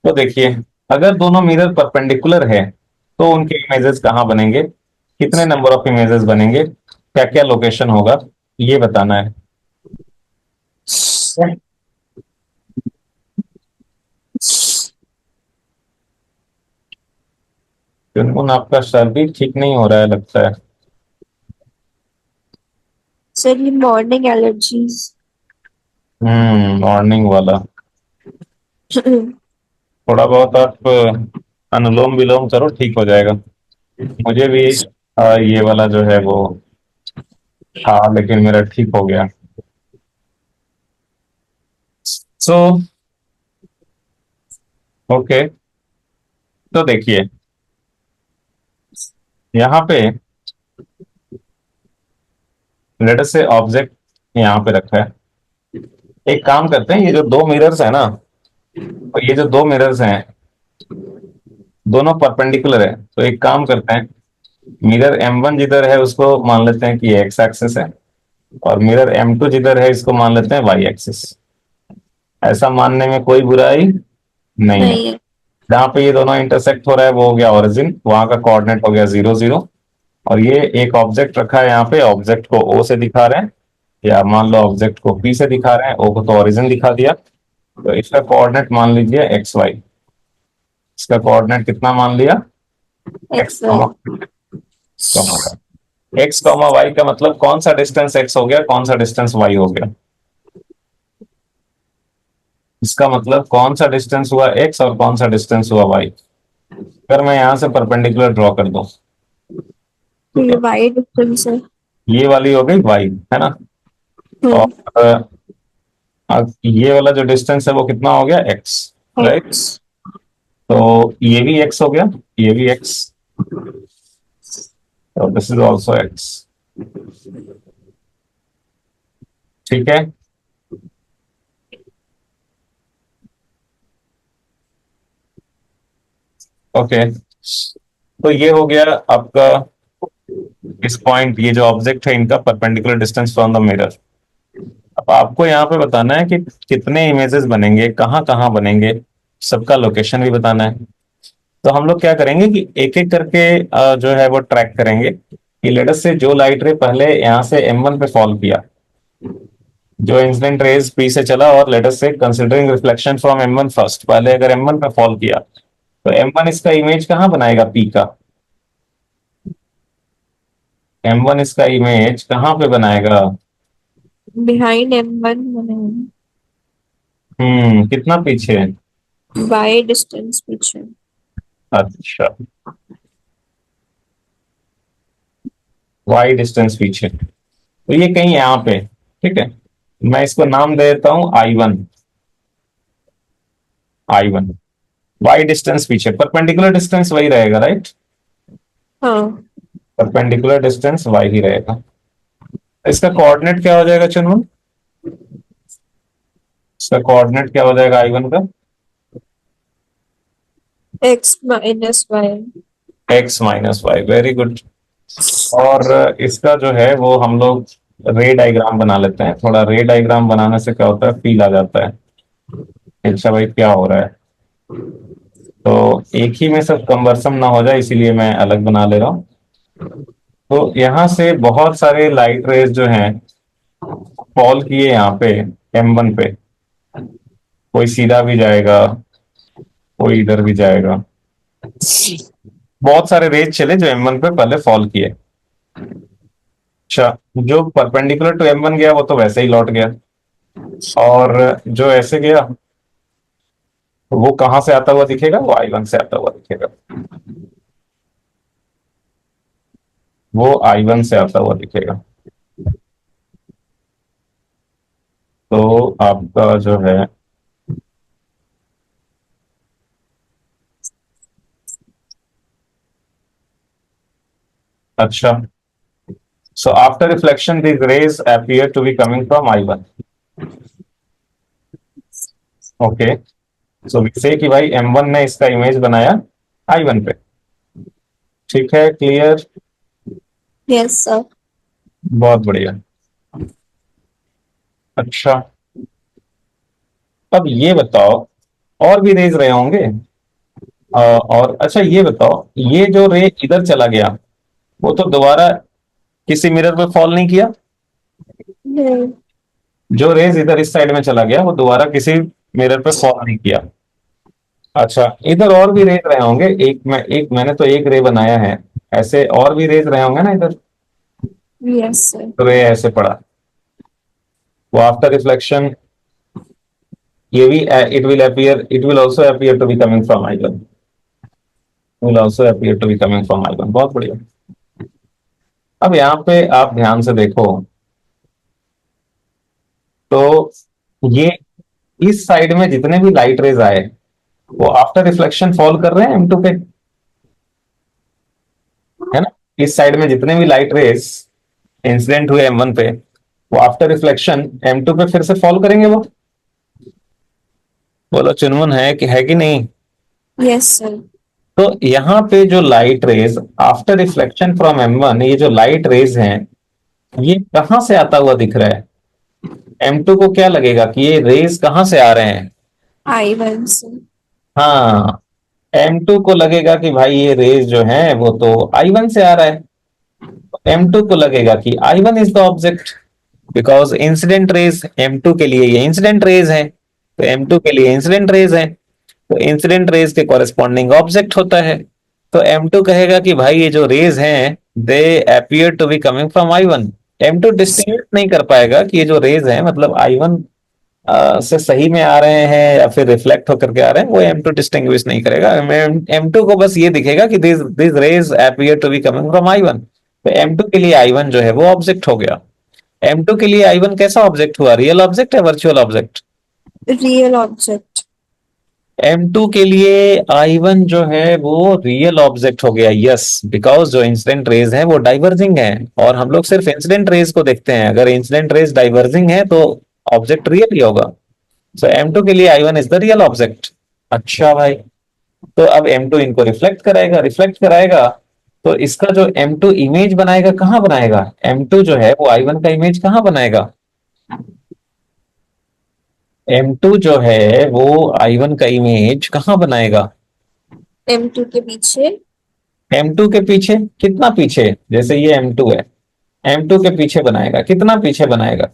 तो देखिए, अगर दोनों मिरर परपेंडिकुलर है तो उनके इमेजेस कहाँ बनेंगे, कितने नंबर ऑफ इमेजेस बनेंगे, क्या क्या लोकेशन होगा, ये बताना है। गुनगुन आपका सर भी ठीक नहीं हो रहा है लगता है। सर ये मॉर्निंग एलर्जीज। मॉर्निंग वाला। थोड़ा बहुत आप अनुलोम विलोम करो, ठीक हो जाएगा। मुझे भी ये वाला जो है वो था, लेकिन मेरा ठीक हो गया। So okay. तो देखिए यहाँ पे लेट अस से ऑब्जेक्ट यहाँ पे रखा है। एक काम करते हैं, ये जो दो मिरर्स है ना, तो ये जो दो मिरर्स हैं दोनों परपेंडिकुलर है, तो एक काम करते हैं, मिरर M1 जिधर है उसको मान लेते हैं कि ये एक्स एक्सिस है, और मिरर M2 जिधर है इसको मान लेते हैं वाई एक्सिस। ऐसा मानने में कोई बुराई नहीं है। नहीं है। जहाँ पे ये दोनों इंटरसेक्ट हो रहा है वो हो गया ओरिजिन, वहां का कोऑर्डिनेट हो गया 0 0। और ये एक ऑब्जेक्ट रखा है यहाँ पे, ऑब्जेक्ट को O से दिखा रहे हैं, या मान लो ऑब्जेक्ट को P से दिखा रहे हैं, O को तो ओरिजिन दिखा दिया, तो इसका कोऑर्डिनेट मान लीजिए XY। इसका कोऑर्डिनेट कितना मान लिया? X x comma x comma y का मतलब कौन सा डिस्टेंस एक्स हो गया, कौन सा डिस्टेंस वाई हो गया। इसका मतलब कौन सा डिस्टेंस हुआ एक्स और कौन सा डिस्टेंस हुआ वाई। अगर मैं यहां से परपेंडिकुलर ड्रॉ कर दूं, तो ये वाई डिस्टेंस है। ये वाली हो गई वाई, है ना। और हम्म। ये वाला जो डिस्टेंस है वो कितना हो गया? X, right. एक्स। तो ये भी एक्स हो गया, ये भी एक्स, तो दिस इज ऑल्सो एक्स। ठीक है। ओके। तो ये हो गया आपका इस पॉइंट, ये जो ऑब्जेक्ट है इनका perpendicular distance from the mirror. अब आपको यहाँ पे बताना है कि कितने इमेजेस बनेंगे, कहाँ कहाँ बनेंगे, सबका लोकेशन भी बताना है। तो हम लोग क्या करेंगे कि एक एक करके जो है वो ट्रैक करेंगे कि लेट अस से जो लाइट रे पहले यहाँ से M1 पे फॉल किया, जो इंसिडेंट रेज P से चला, और लेट अस से considering reflection from M1 first, पहले अगर M1 पे फॉल किया तो M1 इसका इमेज कहाँ बनाएगा? P का। M1 इसका इमेज कहाँ पे बनाएगा? बिहाइंड M1 बने कितना पीछे? वाई डिस्टेंस पीछे। अच्छा, वाई डिस्टेंस पीछे, तो ये कहीं यहाँ पे। ठीक है, मैं इसको नाम दे देता हूं I1। I1 वाई डिस्टेंस पीछे, परपेंडिकुलर डिस्टेंस वही रहेगा, राइट। हाँ। परपेंडिकुलर डिस्टेंस वाई ही रहेगा। इसका कोऑर्डिनेट क्या हो जाएगा चुनमुन? इसका कोऑर्डिनेट क्या हो जाएगा I1 का? X minus y. X minus y, very good. और इसका जो है वो हम लोग रे डायग्राम बना लेते हैं। थोड़ा रे डायग्राम बनाने से क्या होता है, फील आ जाता है। अच्छा भाई क्या हो रहा है। तो एक ही में सब कन्वर्सन ना हो जाए, इसीलिए मैं अलग बना ले रहा हूँ। तो यहाँ से बहुत सारे लाइट रेज जो हैं फॉल किए यहाँ पे M1 पे। कोई सीधा भी जाएगा, कोई इधर भी जाएगा। बहुत सारे रेज चले जो M1 पे पहले फॉल किए। अच्छा, जो परपेंडिकुलर टू M1 गया वो तो वैसे ही लौट गया, और जो ऐसे गया वो कहां से आता हुआ दिखेगा? वो I1 से आता हुआ दिखेगा। वो I1 से आता हुआ दिखेगा। तो आपका जो है, अच्छा, so after reflection these rays appear to be coming from I1. Okay, so say कि भाई M1 ने इसका इमेज बनाया I1 पे। ठीक है, क्लियर? Yes, sir. बहुत बढ़िया। अच्छा, अब ये बताओ, और भी रेज रहे होंगे। और अच्छा ये बताओ, ये जो रे इधर चला गया वो तो दोबारा किसी मिरर पे फॉल नहीं किया? No. जो रेज इधर इस साइड में चला गया वो दोबारा किसी मिरर पे फॉल नहीं किया। अच्छा, इधर और भी रेज रहे होंगे। मैंने तो एक रे बनाया है, ऐसे और भी रेज रहे होंगे ना इधर। Yes, sir. तो रे ऐसे पड़ा, वो आफ्टर रिफ्लेक्शन ये भी it will also appear to be coming from I1। Will also appear to be coming from I1। बहुत बढ़िया। अब यहाँ पे आप ध्यान से देखो, तो ये इस साइड में जितने भी लाइट रेज आए वो आफ्टर रिफ्लेक्शन फॉल कर रहे हैं M2 पे, है ना? इस साइड में जितने भी लाइट रेज इंसिडेंट हुए M1 पे, वो आफ्टर रिफ्लेक्शन M2 पे फिर से फॉल करेंगे वो। बोलो चुनमुन, है कि नहीं? Yes, sir. तो यहाँ पे जो light rays after reflection from M1, ये जो लाइट रेज हैं ये कहां से आता हुआ दिख रहा है? M2 को क्या लगेगा कि ये रेज कहां से आ रहे हैं? I1, sir. हाँ, M2 को लगेगा कि भाई ये रेज जो है वो तो I1 से आ रहा है। M2 को लगेगा कि I1 is the object, because incident raise M2 के लिए ये इंसिडेंट रेज है, तो M2 के लिए इंसिडेंट रेज है, तो इंसिडेंट रेज के कॉरेस्पॉन्डिंग ऑब्जेक्ट होता है। तो M2 कहेगा कि भाई ये जो रेज हैं they appear to be coming from I1। M2 distinguish नहीं कर पाएगा कि ये जो रेज हैं मतलब I1 से सही में आ रहे हैं या फिर रिफ्लेक्ट होकर के आ रहे हैं, वो M2 डिस्टिंग्विश नहीं करेगा। M2 को बस ये दिखेगा कि this rays appear to be coming from I1। तो M2 के लिए I1 जो है वो ऑब्जेक्ट हो गया। M2 के लिए I1 कैसा ऑब्जेक्ट हुआ? रियल ऑब्जेक्ट है virtual object? Real object. M2 के लिए I1 जो है वो रियल ऑब्जेक्ट हो गया। यस, बिकॉज जो इंसिडेंट रेज है वो डाइवर्जिंग है, और हम लोग सिर्फ इंसिडेंट रेज को देखते हैं। अगर इंसिडेंट रेज डाइवर्जिंग है तो ऑब्जेक्ट रियल ही होगा। सो M2 के लिए I1 is the real object. अच्छा भाई, तो अब M2 इनको रिफ्लेक्ट कराएगा, तो इसका जो M2 इमेज बनाएगा कहाँ बनाएगा? M2 जो है वो I1 का इमेज कहाँ बनाएगा? M2 जो है वो I1 का इमेज कहाँ बनाएगा? M2 के पीछे. M2 के पीछे? कितना पीछे? जैसे ये M2 है, M2 के पीछे बनाएगा। कितना पीछे बनाएगा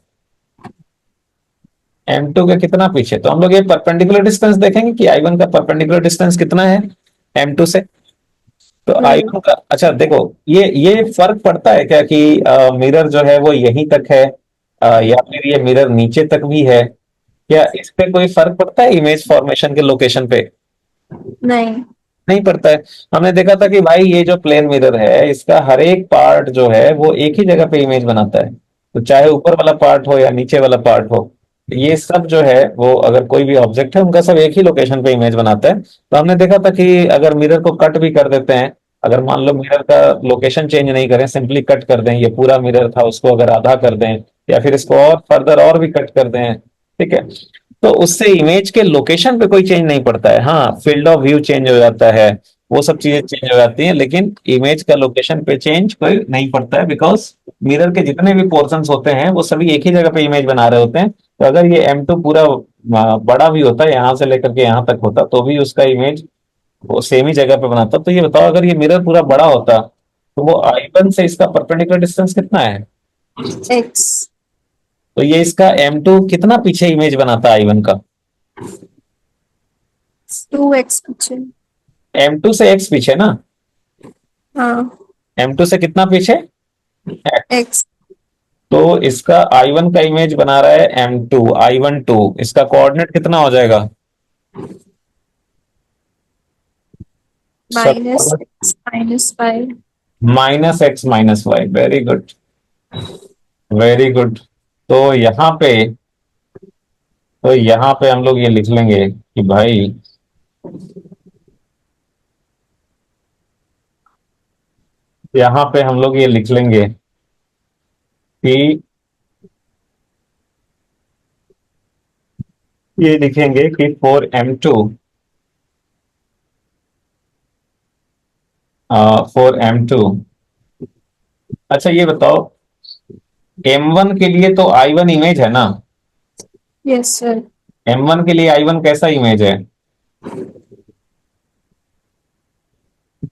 M2 के? कितना पीछे? तो हम लोग ये परपेंडिकुलर डिस्टेंस देखेंगे कि I1 का परपेंडिकुलर डिस्टेंस कितना है M2 से। तो I1 का, अच्छा देखो, ये फर्क पड़ता है क्या कि मिरर जो है वो यहीं तक है, या फिर ये मिरर नीचे तक भी है? क्या इस पे कोई फर्क पड़ता है इमेज फॉर्मेशन के लोकेशन पे? नहीं. नहीं पड़ता है। हमने देखा था कि भाई ये जो प्लेन मिरर है इसका हर एक पार्ट जो है वो एक ही जगह पे इमेज बनाता है, तो चाहे ऊपर वाला पार्ट हो या नीचे वाला पार्ट हो, ये सब जो है वो अगर कोई भी ऑब्जेक्ट है उनका सब एक ही लोकेशन पे इमेज बनाता है। तो हमने देखा था कि अगर मिरर को कट भी कर देते हैं, अगर मान लो मिरर का लोकेशन चेंज नहीं करें, सिंपली कट कर दें, ये पूरा मिरर था उसको अगर आधा कर दें या फिर इसको और फर्दर और भी कट कर दें, ठीक है, तो उससे इमेज के लोकेशन पे कोई चेंज नहीं पड़ता है। हाँ, फील्ड ऑफ व्यू चेंज हो जाता है, वो सब चीजें चेंज हो जाती हैं, लेकिन इमेज का लोकेशन पे चेंज कोई नहीं पड़ता है, बिकॉज मिरर के जितने भी पोर्शंस होते हैं वो सभी एक ही जगह पे इमेज बना रहे होते हैं। तो अगर ये M2 पूरा बड़ा भी होता है, यहाँ से लेकर के यहाँ तक होता, तो भी उसका इमेज वो सेम ही जगह पे बनाता। तो ये बताओ अगर ये मिरर पूरा बड़ा होता तो वो I1 से इसका परपेंडिकुलर डिस्टेंस कितना है? x तो ये इसका M2 कितना पीछे इमेज बनाता है I1 का? 2x पीछे। M2 से X पीछे ना? हाँ M2 से कितना पीछे? X। x तो इसका I1 का इमेज बना रहा है M2 I12, इसका कोऑर्डिनेट कितना हो जाएगा? सब -x -5। -x -y। Very good, very good. तो यहाँ पे तो यहाँ पे हम लोग ये लिख लेंगे कि भाई यहाँ पे हम लोग ये लिख लेंगे कि ये लिखेंगे कि फॉर M2 अच्छा ये बताओ M1 के लिए तो I1 इमेज है ना? Yes sir. M1 के लिए I1 कैसा इमेज है?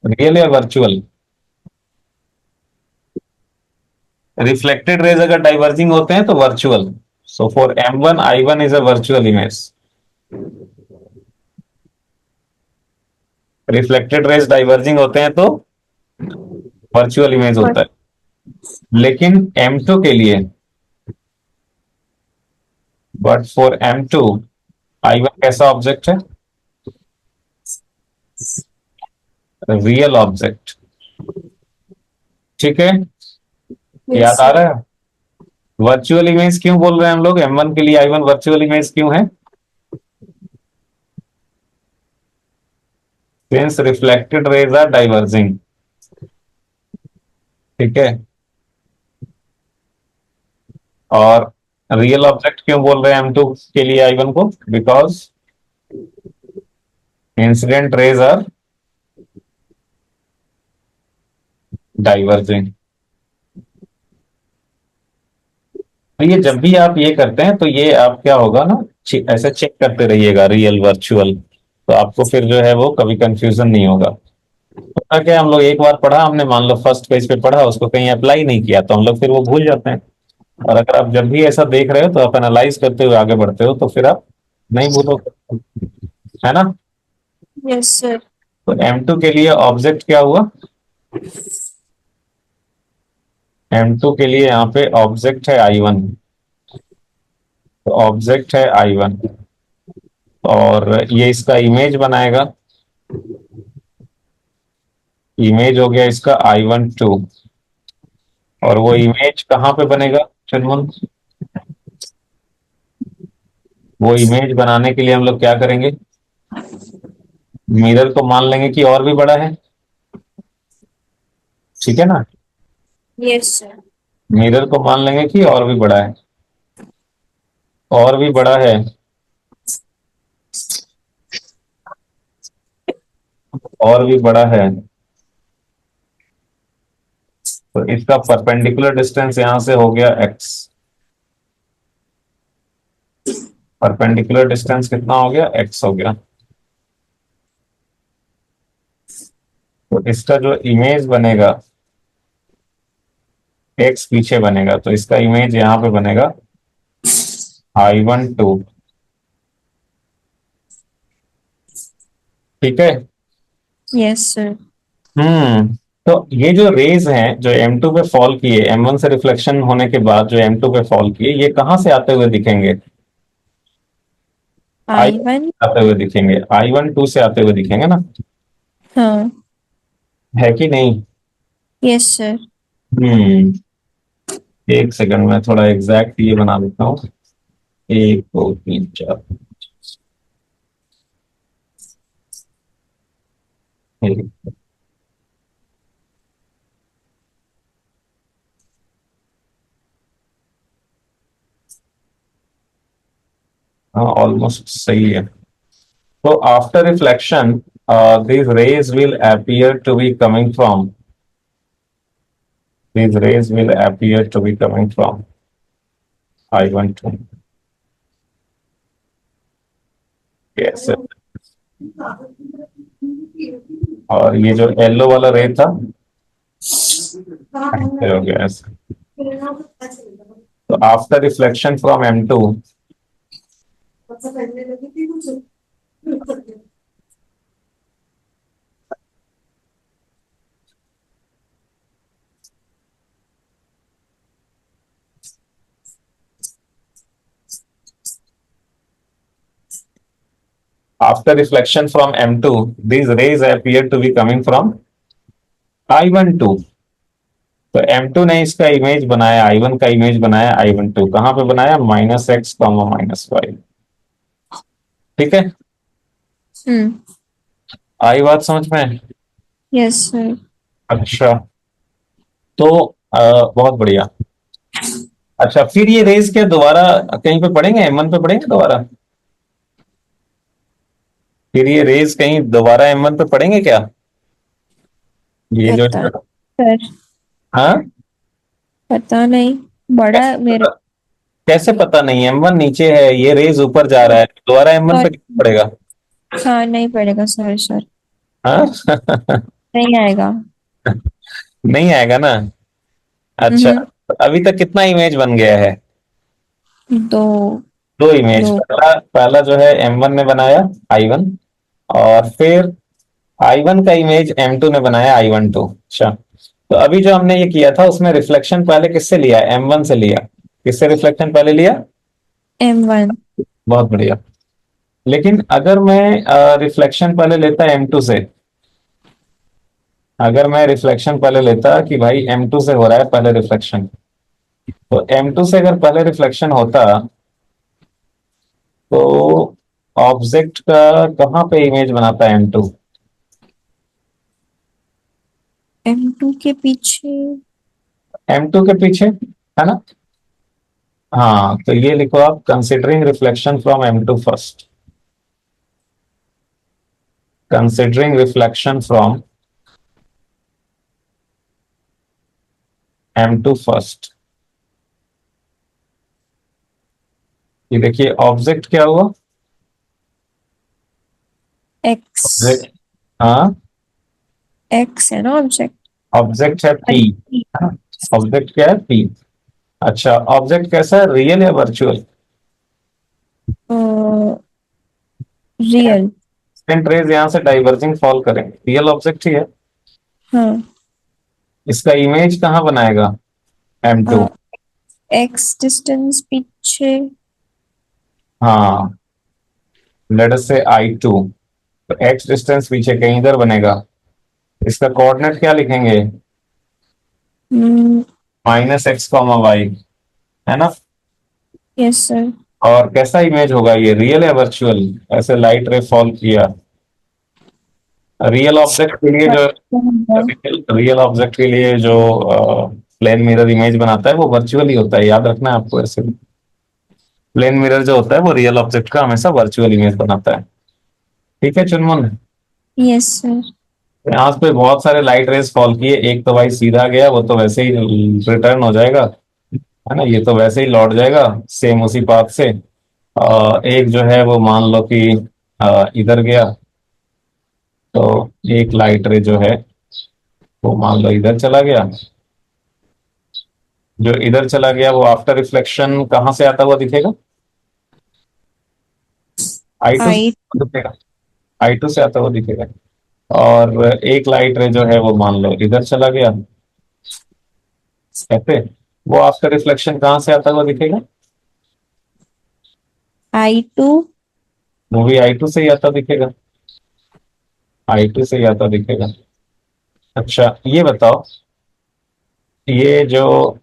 रियल या वर्चुअल? रिफ्लेक्टेड रेज अगर डाइवर्जिंग होते हैं तो virtual. So for M1 I1 is a virtual image. Reflected raise diverging होते हैं तो वर्चुअल इमेज होता है। लेकिन M2 के लिए बट फॉर M2 I1 कैसा ऑब्जेक्ट है? Real object. ठीक है, यस याद आ सर। रहा है? वर्चुअल इमेज क्यों बोल रहे हैं हम लोग? M1 के लिए I1 वर्चुअल इमेज क्यों है? Since reflected rays are diverging. ठीक है, और रियल ऑब्जेक्ट क्यों बोल रहे हैं M2 के लिए I1 को? Because incident rays are diverging. तो ये जब भी आप ये करते हैं तो ये आप क्या होगा ना, ऐसे चेक करते रहिएगा रियल वर्चुअल, तो आपको फिर जो है वो कभी कंफ्यूजन नहीं होगा। तो क्या हम लोग एक बार पढ़ा हमने, मान लो फर्स्ट पेज पे पढ़ा, उसको कहीं अप्लाई नहीं किया तो हम लोग फिर वो भूल जाते हैं। और अगर आप जब भी ऐसा देख रहे हो तो आप एनालाइज करते हुए आगे बढ़ते हो तो फिर आप नहीं भूलोगे, है ना? Yes sir. तो M2 के लिए ऑब्जेक्ट क्या हुआ? M2 के लिए यहाँ पे ऑब्जेक्ट है I1। तो ऑब्जेक्ट है I1 और ये इसका इमेज बनाएगा। इमेज हो गया इसका I12। और वो इमेज कहाँ पे बनेगा चुनमुन? वो इमेज बनाने के लिए हम लोग क्या करेंगे? मिरर को मान लेंगे कि और भी बड़ा है। ठीक है ना? Yes sir. मिरर को मान लेंगे कि और भी बड़ा है, और भी बड़ा है, और भी बड़ा है। तो इसका परपेंडिकुलर डिस्टेंस यहां से हो गया x। परपेंडिकुलर डिस्टेंस कितना हो गया? x हो गया। तो इसका जो इमेज बनेगा x पीछे बनेगा, तो इसका इमेज यहां पे बनेगा I12। ठीक है। Yes sir. हम्म। तो ये जो रेज हैं जो M2 पे फॉल किए, M1 से रिफ्लेक्शन होने के बाद जो M2 पे फॉल किए, ये कहां से आते हुए दिखेंगे? आई I1। आते हुए दिखेंगे, I12 से आते हुए दिखेंगे ना? हाँ। है कि नहीं? Yes sir. हम्म। एक सेकंड में थोड़ा एग्जैक्ट ये बना देता हूँ। 1 2 3 4। हाँ ऑलमोस्ट सही है। तो after reflection these rays will appear to be coming from these rays will appear to be coming from I12। Yes sir. और ये जो येलो वाला रे था कहाँ ये ढूंढना हो गया ऐसे। है ना, पता चलेगा। तो आफ्टर रिफ्लेक्शन फ्रॉम M2, सबसे पहले लगी थी कुछ। after reflection from M2, these rays appear to be coming from I12। तो M2 ने इसका इमेज बनाया, I1 का इमेज बनाया, I12 कहाँ पे बनाया, -x, -y। ठीक है, आई बात समझ में? Yes sir. अच्छा, तो बहुत बढ़िया। अच्छा, फिर ये रेज क्या दोबारा कहीं पे पढ़ेंगे, M1 पे पढ़ेंगे दोबारा? फिर ये रेज कहीं दोबारा M1 पे पढ़ेंगे क्या? ये जो, पता सर, हाँ, पता नहीं, बड़ा कैसे मेरे। पता, कैसे पता नहीं? M1 नीचे है, ये रेज ऊपर जा रहा है, दोबारा M1 पे क्या पड़ेगा? हाँ नहीं पड़ेगा सर, सर हाँ नहीं आएगा। नहीं आएगा ना? अच्छा, हम्म। अभी तक कितना इमेज बन गया है? दो। दो इमेज। दो। पहला पहला जो है M1 ने बनाया, I1, और फिर I1 का इमेज M2 ने बनाया, I12। अच्छा, तो अभी जो हमने ये किया था उसमें रिफ्लेक्शन पहले किससे लिया, M1 से लिया। किससे रिफ्लेक्शन पहले लिया? M1। बहुत बढ़िया। लेकिन अगर मैं रिफ्लेक्शन पहले लेता M2 से, अगर मैं रिफ्लेक्शन पहले लेता कि भाई M2 से हो रहा है पहले रिफ्लेक्शन, तो M2 से अगर पहले रिफ्लेक्शन होता तो ऑब्जेक्ट का कहाँ पे इमेज बनाता है M2? M2 के पीछे। M2 के पीछे, है ना? हाँ, तो ये लिखो आप, considering reflection from M2 first. Considering reflection from M2 first. ये देखिए ऑब्जेक्ट क्या हुआ? X। ऑब्जेक्ट, हाँ, X है ना ऑब्जेक्ट। ऑब्जेक्ट है P, है ना? ऑब्जेक्ट क्या है, P। अच्छा, ऑब्जेक्ट कैसा है, रियल या वर्चुअल? रियल। इंसिडेंट रेज यहाँ से डाइवर्जिंग फॉल करेंगे, रियल ऑब्जेक्ट ही है। हाँ। इसका इमेज कहाँ बनाएगा, M2? X डिस्टेंस पीछे। हाँ, लेट अस से I2, तो X डिस्टेंस पीछे कहीं इधर बनेगा। इसका कोऑर्डिनेट क्या लिखेंगे, -x, y, है ना? Yes sir. और कैसा इमेज होगा ये, रियल या वर्चुअल? ऐसे लाइट रे फॉल किया, रियल ऑब्जेक्ट के लिए जो, रियल ऑब्जेक्ट के लिए जो प्लेन मिरर इमेज बनाता है वो वर्चुअल ही होता है, याद रखना है आपको ऐसे। प्लेन मिरर जो होता है वो रियल ऑब्जेक्ट का हमेशा वर्चुअल इमेज बनाता है। ठीक है चुनमुन? Yes sir. यहाँ पे बहुत सारे लाइट रेज फॉल किए, एक तो भाई सीधा गया, वो तो वैसे ही रिटर्न हो जाएगा, है ना? ये तो वैसे ही लौट जाएगा सेम उसी पाथ से। एक जो है वो मान लो कि इधर गया, तो एक लाइट रे जो है वो मान लो इधर चला गया। जो इधर चला गया वो आफ्टर रिफ्लेक्शन कहाँ से आता हुआ दिखेगा, I2 आई। से दिखेगा, I2 से आता हुआ दिखेगा। और एक लाइट रे जो है वो मान लो इधर चला गया, कैसे? वो आफ्टर रिफ्लेक्शन कहाँ से आता हुआ दिखेगा, I2। मूवी I2 से ही आता दिखेगा, I2 से ही आता दिखेगा। अच्छा, ये बताओ, ये जो,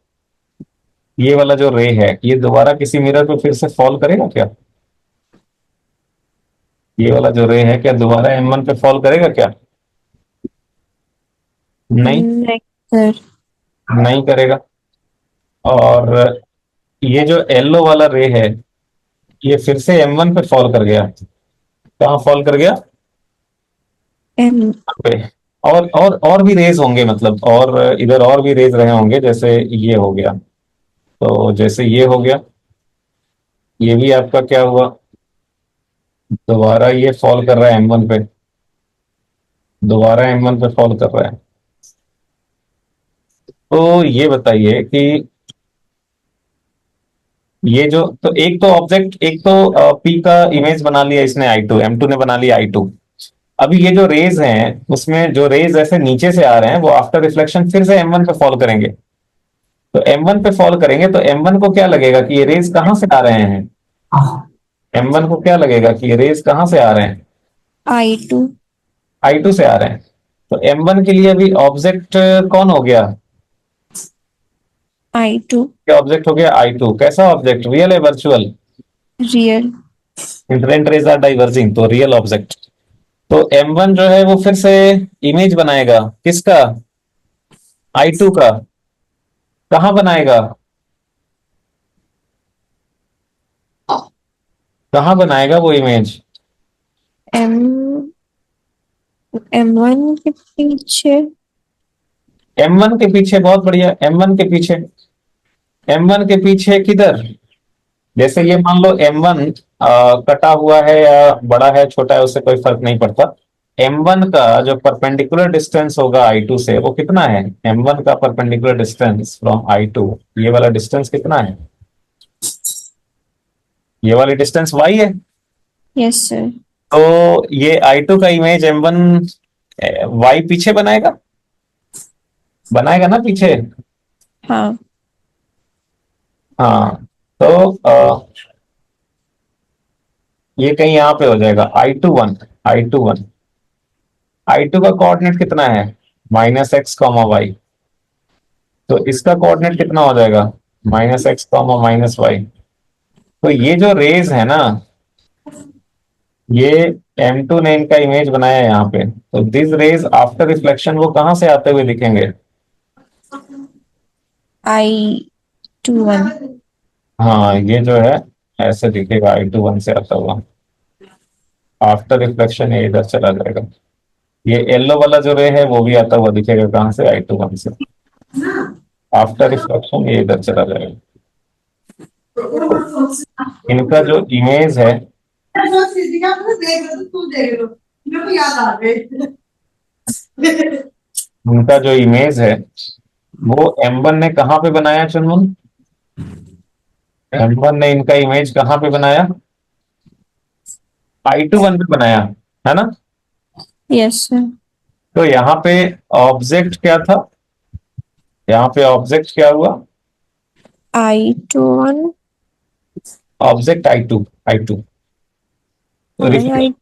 ये वाला जो रे है ये दोबारा किसी मिरर पे फिर से फॉल करेगा क्या? ये वाला जो रे है क्या दोबारा M1 पे फॉल करेगा क्या? नहीं, नहीं सर। नहीं करेगा। और ये जो येलो वाला रे है ये फिर से M1 पे फॉल कर गया, कहाँ फॉल कर गया, M। पे। और भी रेज होंगे, मतलब और इधर और भी रेज रहे होंगे, जैसे ये हो गया, तो जैसे ये हो गया, ये भी आपका क्या हुआ, दोबारा ये फॉल कर रहा है M1 पे। दोबारा M1 पे फॉल कर रहा है। तो ये बताइए कि ये जो, तो एक तो ऑब्जेक्ट, एक तो P का इमेज बना लिया इसने I2, M2 ने बना लिया I2। अभी ये जो रेज हैं उसमें जो रेज ऐसे नीचे से आ रहे हैं वो आफ्टर रिफ्लेक्शन फिर से M1 पे फॉल करेंगे। तो M1 पे फॉल करेंगे तो M1 को क्या लगेगा कि ये रेज कहां से आ रहे हैं? M1 को क्या लगेगा कि ये रेज कहां से आ रहे हैं? I2। I2 से आ रहे हैं। तो M1 के लिए अभी ऑब्जेक्ट कौन हो गया? I2। क्या ऑब्जेक्ट हो गया? I2। कैसा ऑब्जेक्ट, रियल है virtual? Real. Incident rays are diverging, तो रियल ऑब्जेक्ट। तो M1 जो है वो फिर से इमेज बनाएगा किसका? I2 का। कहां बनाएगा? कहां बनाएगा वो इमेज? M M1 के पीछे। M1 के पीछे, बहुत बढ़िया। M1 के पीछे, M1 के पीछे किधर? जैसे ये मान लो M1 कटा हुआ है या बड़ा है छोटा है उससे कोई फर्क नहीं पड़ता। M1 का जो परपेंडिकुलर डिस्टेंस होगा I2 से वो कितना है? M1 का परपेंडिकुलर डिस्टेंस फ्रॉम I2, ये वाला डिस्टेंस कितना है? ये वाली डिस्टेंस y है। Yes sir. तो ये I2 का इमेज M1 y पीछे बनाएगा, बनाएगा ना पीछे। हाँ। हाँ। तो ये कहीं यहाँ पे हो जाएगा I21। I21, I2 का कोऑर्डिनेट कितना है? -x, y। तो इसका कोऑर्डिनेट कितना हो जाएगा? -x, -y। तो ये जो रेज है ना, ये M2 ने इनका इमेज बनाया है यहाँ पे। तो दिस रेज आफ्टर रिफ्लेक्शन वो कहाँ से आते हुए दिखेंगे? I21। हाँ, ये जो है ऐसे दिखेगा, I21 से आता हुआ। आफ्टर रिफ्लेक्शन ये इधर चला जाएगा। ये येलो वाला जो रे है वो भी आता हुआ दिखेगा कहाँ से? I21 से। आफ्टर रिफ्लेक्शन ये इधर चला जाएगा। इनका जो इमेज है, मेरे को याद आ गए। इनका जो इमेज है वो M1 ने कहाँ पे बनाया चुनमुन? M1 ने इनका इमेज कहाँ पे बनाया? I21 पे बनाया, है ना? Yes sir. तो यहाँ पे ऑब्जेक्ट क्या था? यहाँ पे ऑब्जेक्ट क्या हुआ? I21 object I2, I2। और I। ओ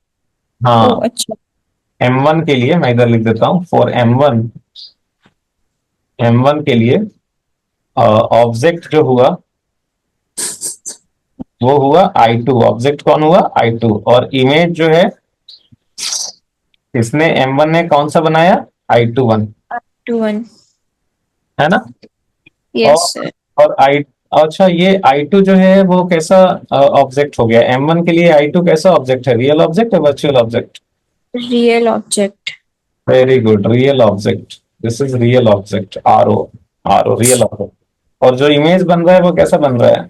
हाँ, अच्छा। M1 के लिए मैं इधर लिख देता हूँ, फॉर M1, M1 के लिए ऑब्जेक्ट जो हुआ वो हुआ I2। ऑब्जेक्ट कौन हुआ? I2। और इमेज जो है इसने M1 ने कौन सा बनाया? I21, 21। है ना? यस और सर। और आई, अच्छा ये I2 जो है वो कैसा ऑब्जेक्ट हो गया? M1 के लिए I2 कैसा ऑब्जेक्ट है? रियल ऑब्जेक्ट है virtual object? Real object. Very good, real object. This is real object, RO, real object. और जो इमेज बन रहा है वो कैसा बन रहा है?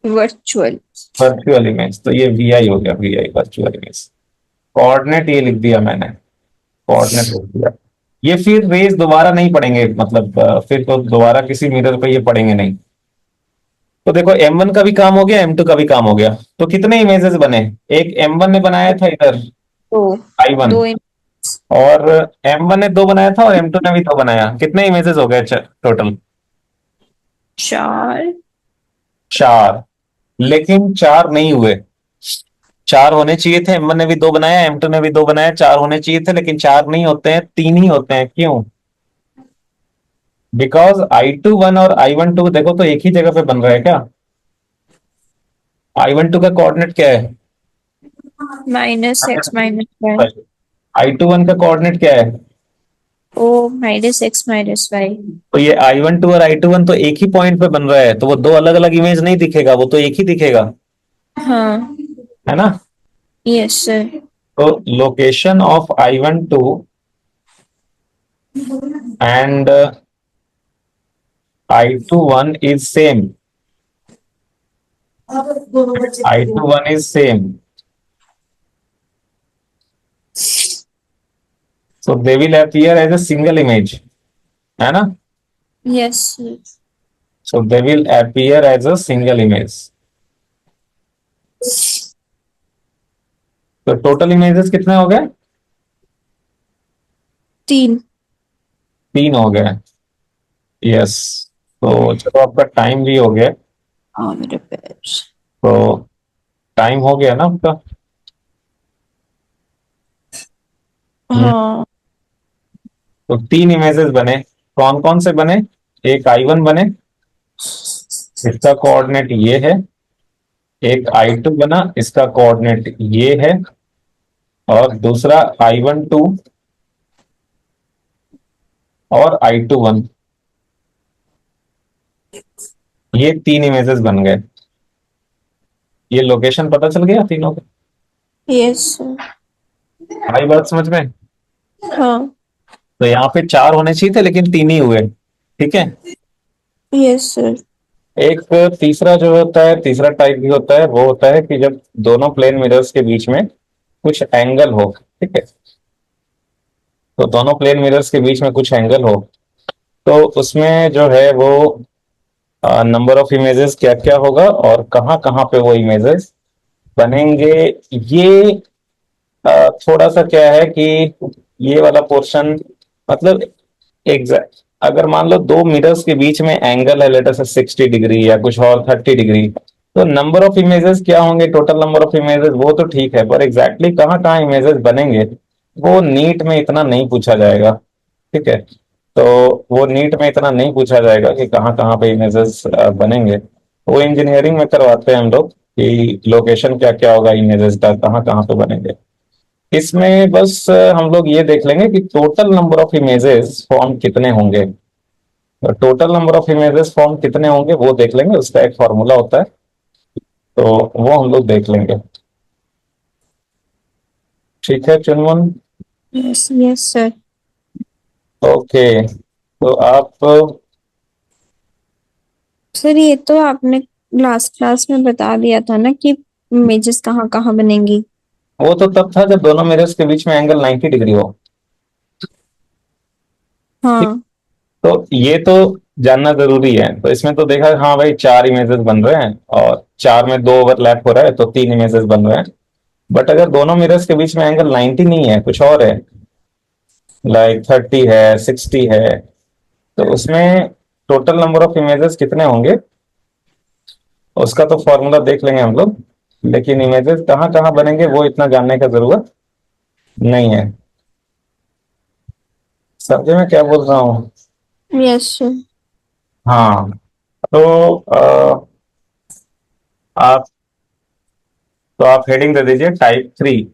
वर्चुअल। Virtual image. तो ये VI हो गया, VI वर्चुअल इमेज। कोऑर्डिनेट ये लिख दिया मैंने, कोऑर्डिनेट लिख दिया। ये फिर रेज दोबारा नहीं पड़ेंगे, मतलब फिर तो दोबारा किसी मिरर पे ये पड़ेंगे नहीं। तो देखो M1 का भी काम हो गया, M2 का भी काम हो गया। तो कितने इमेजेस बने? एक M1 ने बनाया था इधर, दो। I1। दो। और M1 ने दो बनाया था और M2 ने भी दो बनाया। कितने इमेजेस हो गए टोटल? चार। चार। लेकिन चार नहीं हुए। चार होने चाहिए थे। M1 ने भी दो बनाया, M2 ने भी दो बनाया, चार होने चाहिए थे, लेकिन चार नहीं होते हैं, तीन ही होते हैं। क्यों? बिकॉज I21 और I12 देखो तो एक ही जगह पे बन रहा है क्या? I12 का कोऑर्डिनेट क्या है? -x -y। I21 का कोऑर्डिनेट क्या है? ओ -x -y। तो ये I12 और I21 तो एक ही पॉइंट पे बन रहा है, तो वो दो अलग अलग इमेज नहीं दिखेगा, वो तो एक ही दिखेगा, हाँ। है ना? Yes sir. तो location of I12 and I21 is same. दोनों बच्चे I21 is same. So they will appear as a single image, है ना? Yes, sir. So they will appear as a single image. तो टोटल इमेजेस कितने हो गए? 3. 3 हो गए। यस। तो चलो आपका टाइम भी हो गया। हाँ मेरे पैर। तो टाइम हो गया ना आपका? हाँ। तो 3 इमेजेस बने। कौन कौन से बने? एक I1 बने, इसका कोऑर्डिनेट ये है। एक I2 बना, इसका कोऑर्डिनेट ये है। और दूसरा I12 और I21। ये 3 इमेजेस बन गए। ये लोकेशन पता चल गया तीनों का? Yes sir. आई बात समझ में? हाँ। तो यहाँ पे 4 होने चाहिए थे लेकिन 3 ही हुए। ठीक है। Yes sir. एक तीसरा जो होता है, तीसरा टाइप भी होता है, वो होता है कि जब दोनों प्लेन मिरर्स के बीच में कुछ एंगल हो। ठीक है। तो दोनों प्लेन मिरर्स के बीच में कुछ एंगल हो, तो उसमें जो है वो नंबर ऑफ इमेजेस क्या क्या होगा और कहाँ कहाँ पे वो इमेजेस बनेंगे। ये थोड़ा सा क्या है कि ये वाला पोर्शन, मतलब एग्जैक्ट, अगर मान लो दो मिरर्स के बीच में एंगल है लेटर से 60 डिग्री या कुछ और 30 डिग्री, तो नंबर ऑफ इमेजेस क्या होंगे, टोटल नंबर ऑफ इमेजेस, वो तो ठीक है, पर एग्जैक्टली कहाँ कहाँ इमेजेस बनेंगे वो नीट में इतना नहीं पूछा जाएगा। ठीक है। तो वो नीट में इतना नहीं पूछा जाएगा कि कहाँ कहाँ पे इमेजेस बनेंगे। वो इंजीनियरिंग में करवाते हैं हम लोग कि लोकेशन क्या क्या होगा इमेजेस का, कहाँ कहाँ पे बनेंगे। इसमें बस हम लोग ये देख लेंगे कि total number of images form कितने होंगे। Total number of images form कितने होंगे वो देख लेंगे, उसका एक फॉर्मूला होता है, तो वो हम लोग देख लेंगे। ठीक है चुनमुन? Yes yes sir. ओके। तो आप सर ये तो आपने लास्ट क्लास में बता दिया था ना कि इमेजेस कहाँ कहाँ बनेंगी। वो तो तब था जब दोनों मिरर्स के बीच में एंगल 90 डिग्री हो। हाँ। तो ये तो जानना जरूरी है। तो इसमें तो देखा, हाँ भाई 4 इमेजेस बन रहे हैं और 4 में 2 ओवरलैप हो रहा है तो 3 इमेजेस बन रहे हैं। बट अगर दोनों मिरर्स के बीच में एंगल 90 नहीं है, कुछ और है, लाइक 30 है, 60 है, तो उसमें टोटल नंबर ऑफ इमेजेस कितने होंगे उसका तो फॉर्मूला देख लेंगे हम लोग। लेकिन इमेजेस कहाँ कहाँ बनेंगे वो इतना जानने का जरूरत नहीं है। समझे मैं क्या बोल रहा हूँ? Yes sir. हाँ। तो आप तो आप हेडिंग दे दीजिए type 3।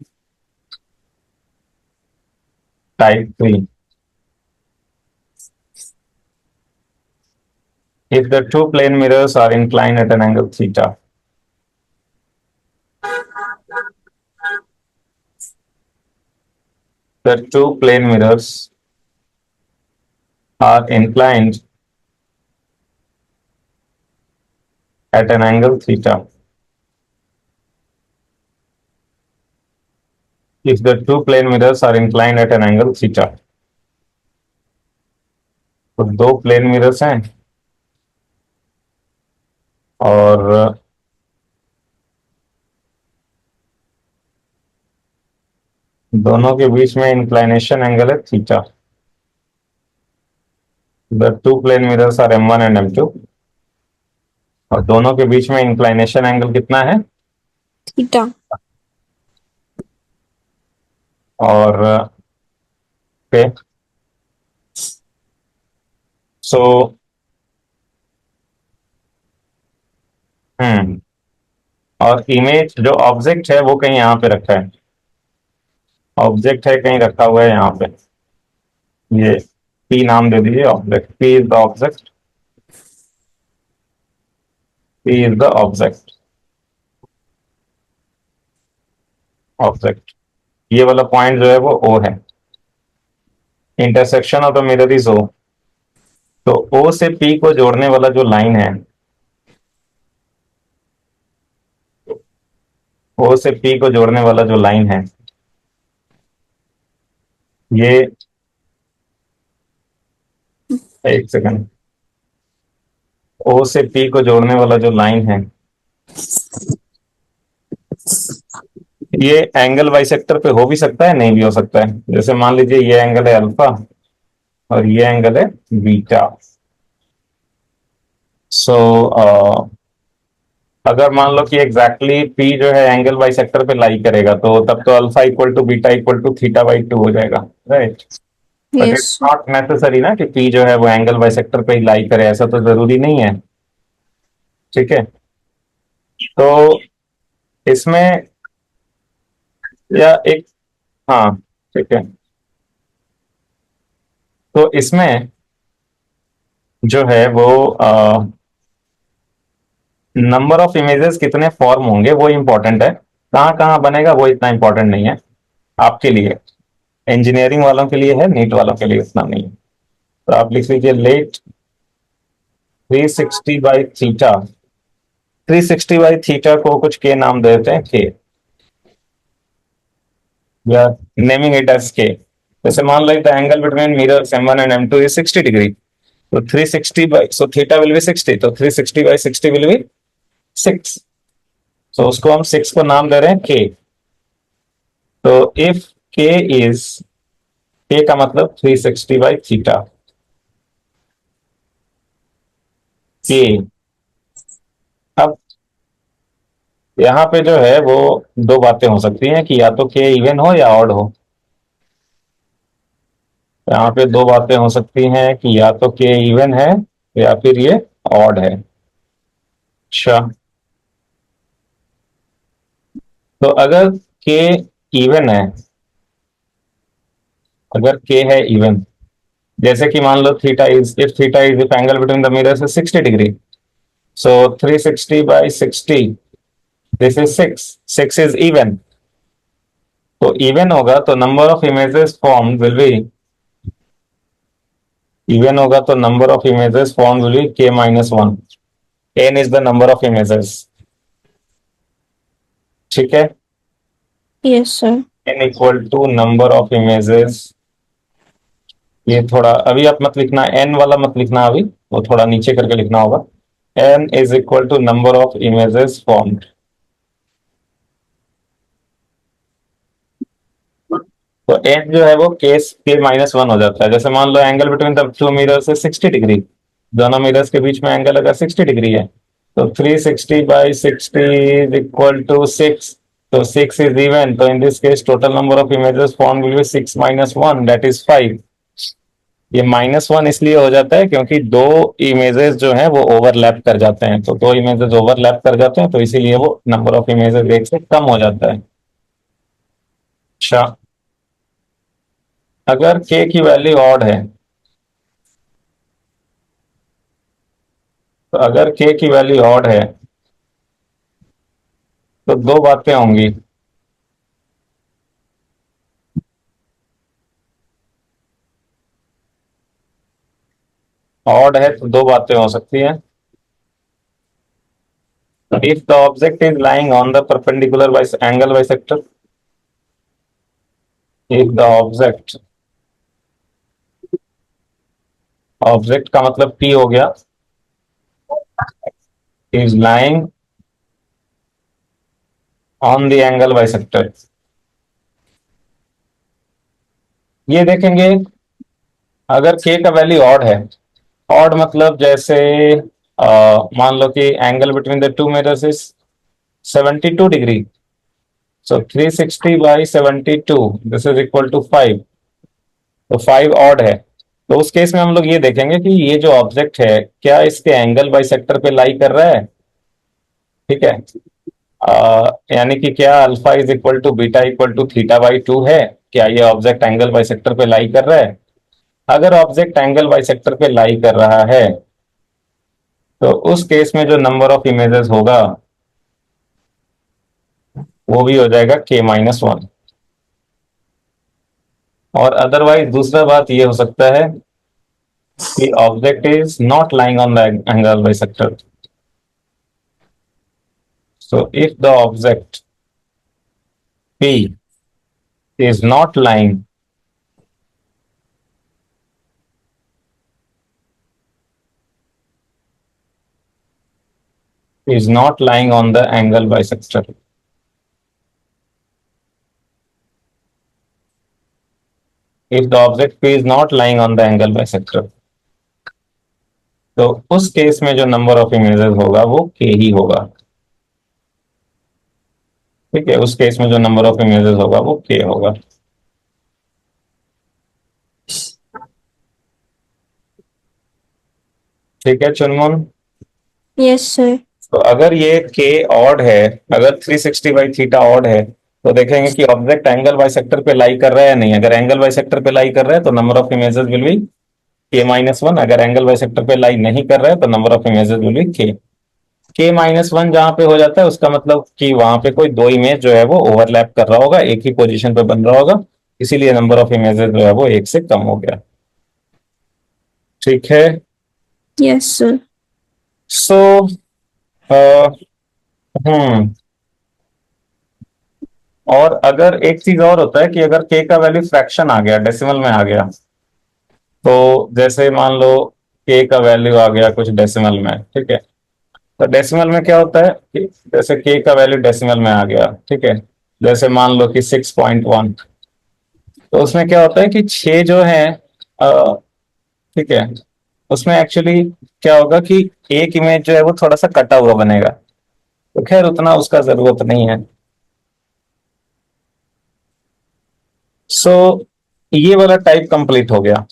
Type 3, if the two plane mirrors are inclined at an angle theta, the two plane mirrors are inclined at an angle theta. If the two plane mirrors are inclined at an angle theta, तो दो plane mirrors हैं और दोनों के बीच में inclination angle है theta. The two plane mirrors are M1 and M2, और दोनों के बीच में इंक्लाइनेशन एंगल कितना है? थीटा। और पे सो हम्म और इमेज जो ऑब्जेक्ट है वो कहीं यहाँ पे रखा है। ऑब्जेक्ट है कहीं रखा हुआ है यहाँ पे। ये पी नाम दे दीजिए object. P is the object. P is the object. Object, ये वाला पॉइंट जो है वो ओ है। Intersection of the mirror is O. तो ओ से पी को जोड़ने वाला जो लाइन है, ओ से पी को जोड़ने वाला जो लाइन है, ये एक सेकंड, ओ से पी को जोड़ने वाला जो लाइन है, ये एंगल बाइसेक्टर पे हो भी सकता है, नहीं भी हो सकता है। जैसे मान लीजिए ये एंगल है अल्फा और ये एंगल है बीटा। सो अगर मान लो कि एग्जैक्टली पी जो है एंगल बाइसेक्टर पे लाई करेगा, तो तब तो alpha equal to beta equal to theta by two हो जाएगा, right. But yes it's not necessary ना कि पी जो है वो एंगल बाइसेक्टर पे ही लाई करे, ऐसा तो जरूरी नहीं है। ठीक है, तो इसमें या एक, हाँ ठीक है, तो इसमें जो है वो नंबर ऑफ इमेजेस कितने फॉर्म होंगे वो इंपॉर्टेंट है। कहाँ कहाँ बनेगा वो इतना इंपॉर्टेंट नहीं है आपके लिए, इंजीनियरिंग वालों के लिए है, नीट वालों के लिए इतना नहीं है। तो आप लिख लीजिए let 360 by theta, 360 by theta को कुछ के नाम देते हैं, के, या नेमिंग इट एज के। जैसे मान लो the angle between mirrors M1 and M2 is 60 degree, तो 360 by, so theta will be 60, तो 360 बाई 60 विल बी 6। सो उसको हम 6 को नाम दे रहे हैं के। तो इफ के इज, के का मतलब 360 बाई थीटा, के। अब यहाँ पे जो है वो दो बातें हो सकती हैं कि या तो के इवन हो या ऑड हो। यहाँ पे दो बातें हो सकती हैं कि या तो के इवन है या फिर ये ऑड है। अच्छा, तो अगर के इवन है, अगर के है इवन, जैसे कि मान लो theta is if angle between the mirrors is 60 degree, so 360 by 60, this is 6, 6 is even. तो इवन होगा तो number of images form will be, even होगा तो number of images form will be K minus one. N is the number of images, ठीक है। Yes sir. N equal to number of images, ये थोड़ा अभी आप मत लिखना, एन वाला मत लिखना अभी, वो थोड़ा नीचे करके लिखना होगा। N is equal to number of images formed. तो एन जो है वो केस के माइनस वन हो जाता है। जैसे मान लो angle between the two mirrors है 60 डिग्री, दोनों मिरर्स के बीच में एंगल अगर 60 डिग्री है, तो 360 बाई 60 इज इक्वल टू 6, तो 6 इज इवन, तो in this case total number of images form will B 6 minus one, that is 5। ये माइनस वन इसलिए हो जाता है क्योंकि दो इमेजेस जो हैं वो ओवरलैप कर जाते हैं, तो दो इमेजेस ओवरलैप कर जाते हैं तो इसीलिए वो नंबर ऑफ इमेजेस एक से कम हो जाता है। अच्छा, अगर के की वैल्यू ऑड है, तो अगर के की वैल्यू ऑड है तो दो बातें होंगी। ऑड है तो दो बातें हो सकती हैं। If the object is lying on the perpendicular angle bisector, if the object, object का मतलब पी हो गया, is lying on the angle bisector, ये देखेंगे अगर के का वैल्यू ऑड है। ऑड मतलब जैसे मान लो कि angle between the two mirrors is 72 degree, so 360 by 72, this is equal to 5, तो 5 ऑड है। तो उस केस में हम लोग ये देखेंगे कि ये जो ऑब्जेक्ट है क्या इसके एंगल बाई सेक्टर पे लाई कर रहा है, ठीक है। यानी कि क्या alpha is equal to beta equal to theta by two है, क्या ये ऑब्जेक्ट एंगल बाई सेक्टर पे लाई कर रहा है। अगर ऑब्जेक्ट एंगल बाई सेक्टर पे लाई कर रहा है तो उस केस में जो नंबर ऑफ इमेजेस होगा वो भी हो जाएगा के माइनस वन। और अदरवाइज दूसरा बात ये हो सकता है कि object is not lying on the angle bisector, so if the object P is not lying is not lying on the angle bisector. If the object P is not lying on the angle bisector, तो उस case में जो number of images होगा वो k ही होगा। ठीक है, उस केस में जो नंबर ऑफ इमेजेस होगा वो k होगा। ठीक है चुनमुन। Yes, sir. तो अगर ये k ऑड है, अगर 360 बाई थीटा ऑड है, तो देखेंगे कि ऑब्जेक्ट एंगल बाइसेक्टर पे लाई कर रहा है या नहीं। अगर एंगल बाइसेक्टर पे लाई कर रहा है तो number of images will be k-1। अगर एंगल बाइसेक्टर पे लाई नहीं कर रहा है तो number of images will be k-1 जहां पे हो जाता है उसका मतलब कि वहां पे कोई दो इमेज जो है वो ओवरलैप कर रहा होगा, एक ही पोजीशन पे बन रहा होगा, इसीलिए नंबर ऑफ इमेजेस जो है वो एक से कम हो गया। ठीक है, Yes, sir. सो हम्म और अगर एक चीज और होता है कि अगर k का वैल्यू फ्रैक्शन आ गया, डेसिमल में आ गया, तो जैसे मान लो k का वैल्यू आ गया कुछ डेसिमल में, ठीक है, तो डेसिमल में क्या होता है कि जैसे k का वैल्यू डेसिमल में आ गया, ठीक है, जैसे मान लो कि 6.1, तो उसमें क्या होता है कि 6 जो है, ठीक है, उसमें एक्चुअली क्या होगा कि एक इमेज जो है वो थोड़ा सा कटा हुआ बनेगा, तो खैर उतना उसका जरूरत नहीं है। सो ये वाला टाइप कंप्लीट हो गया।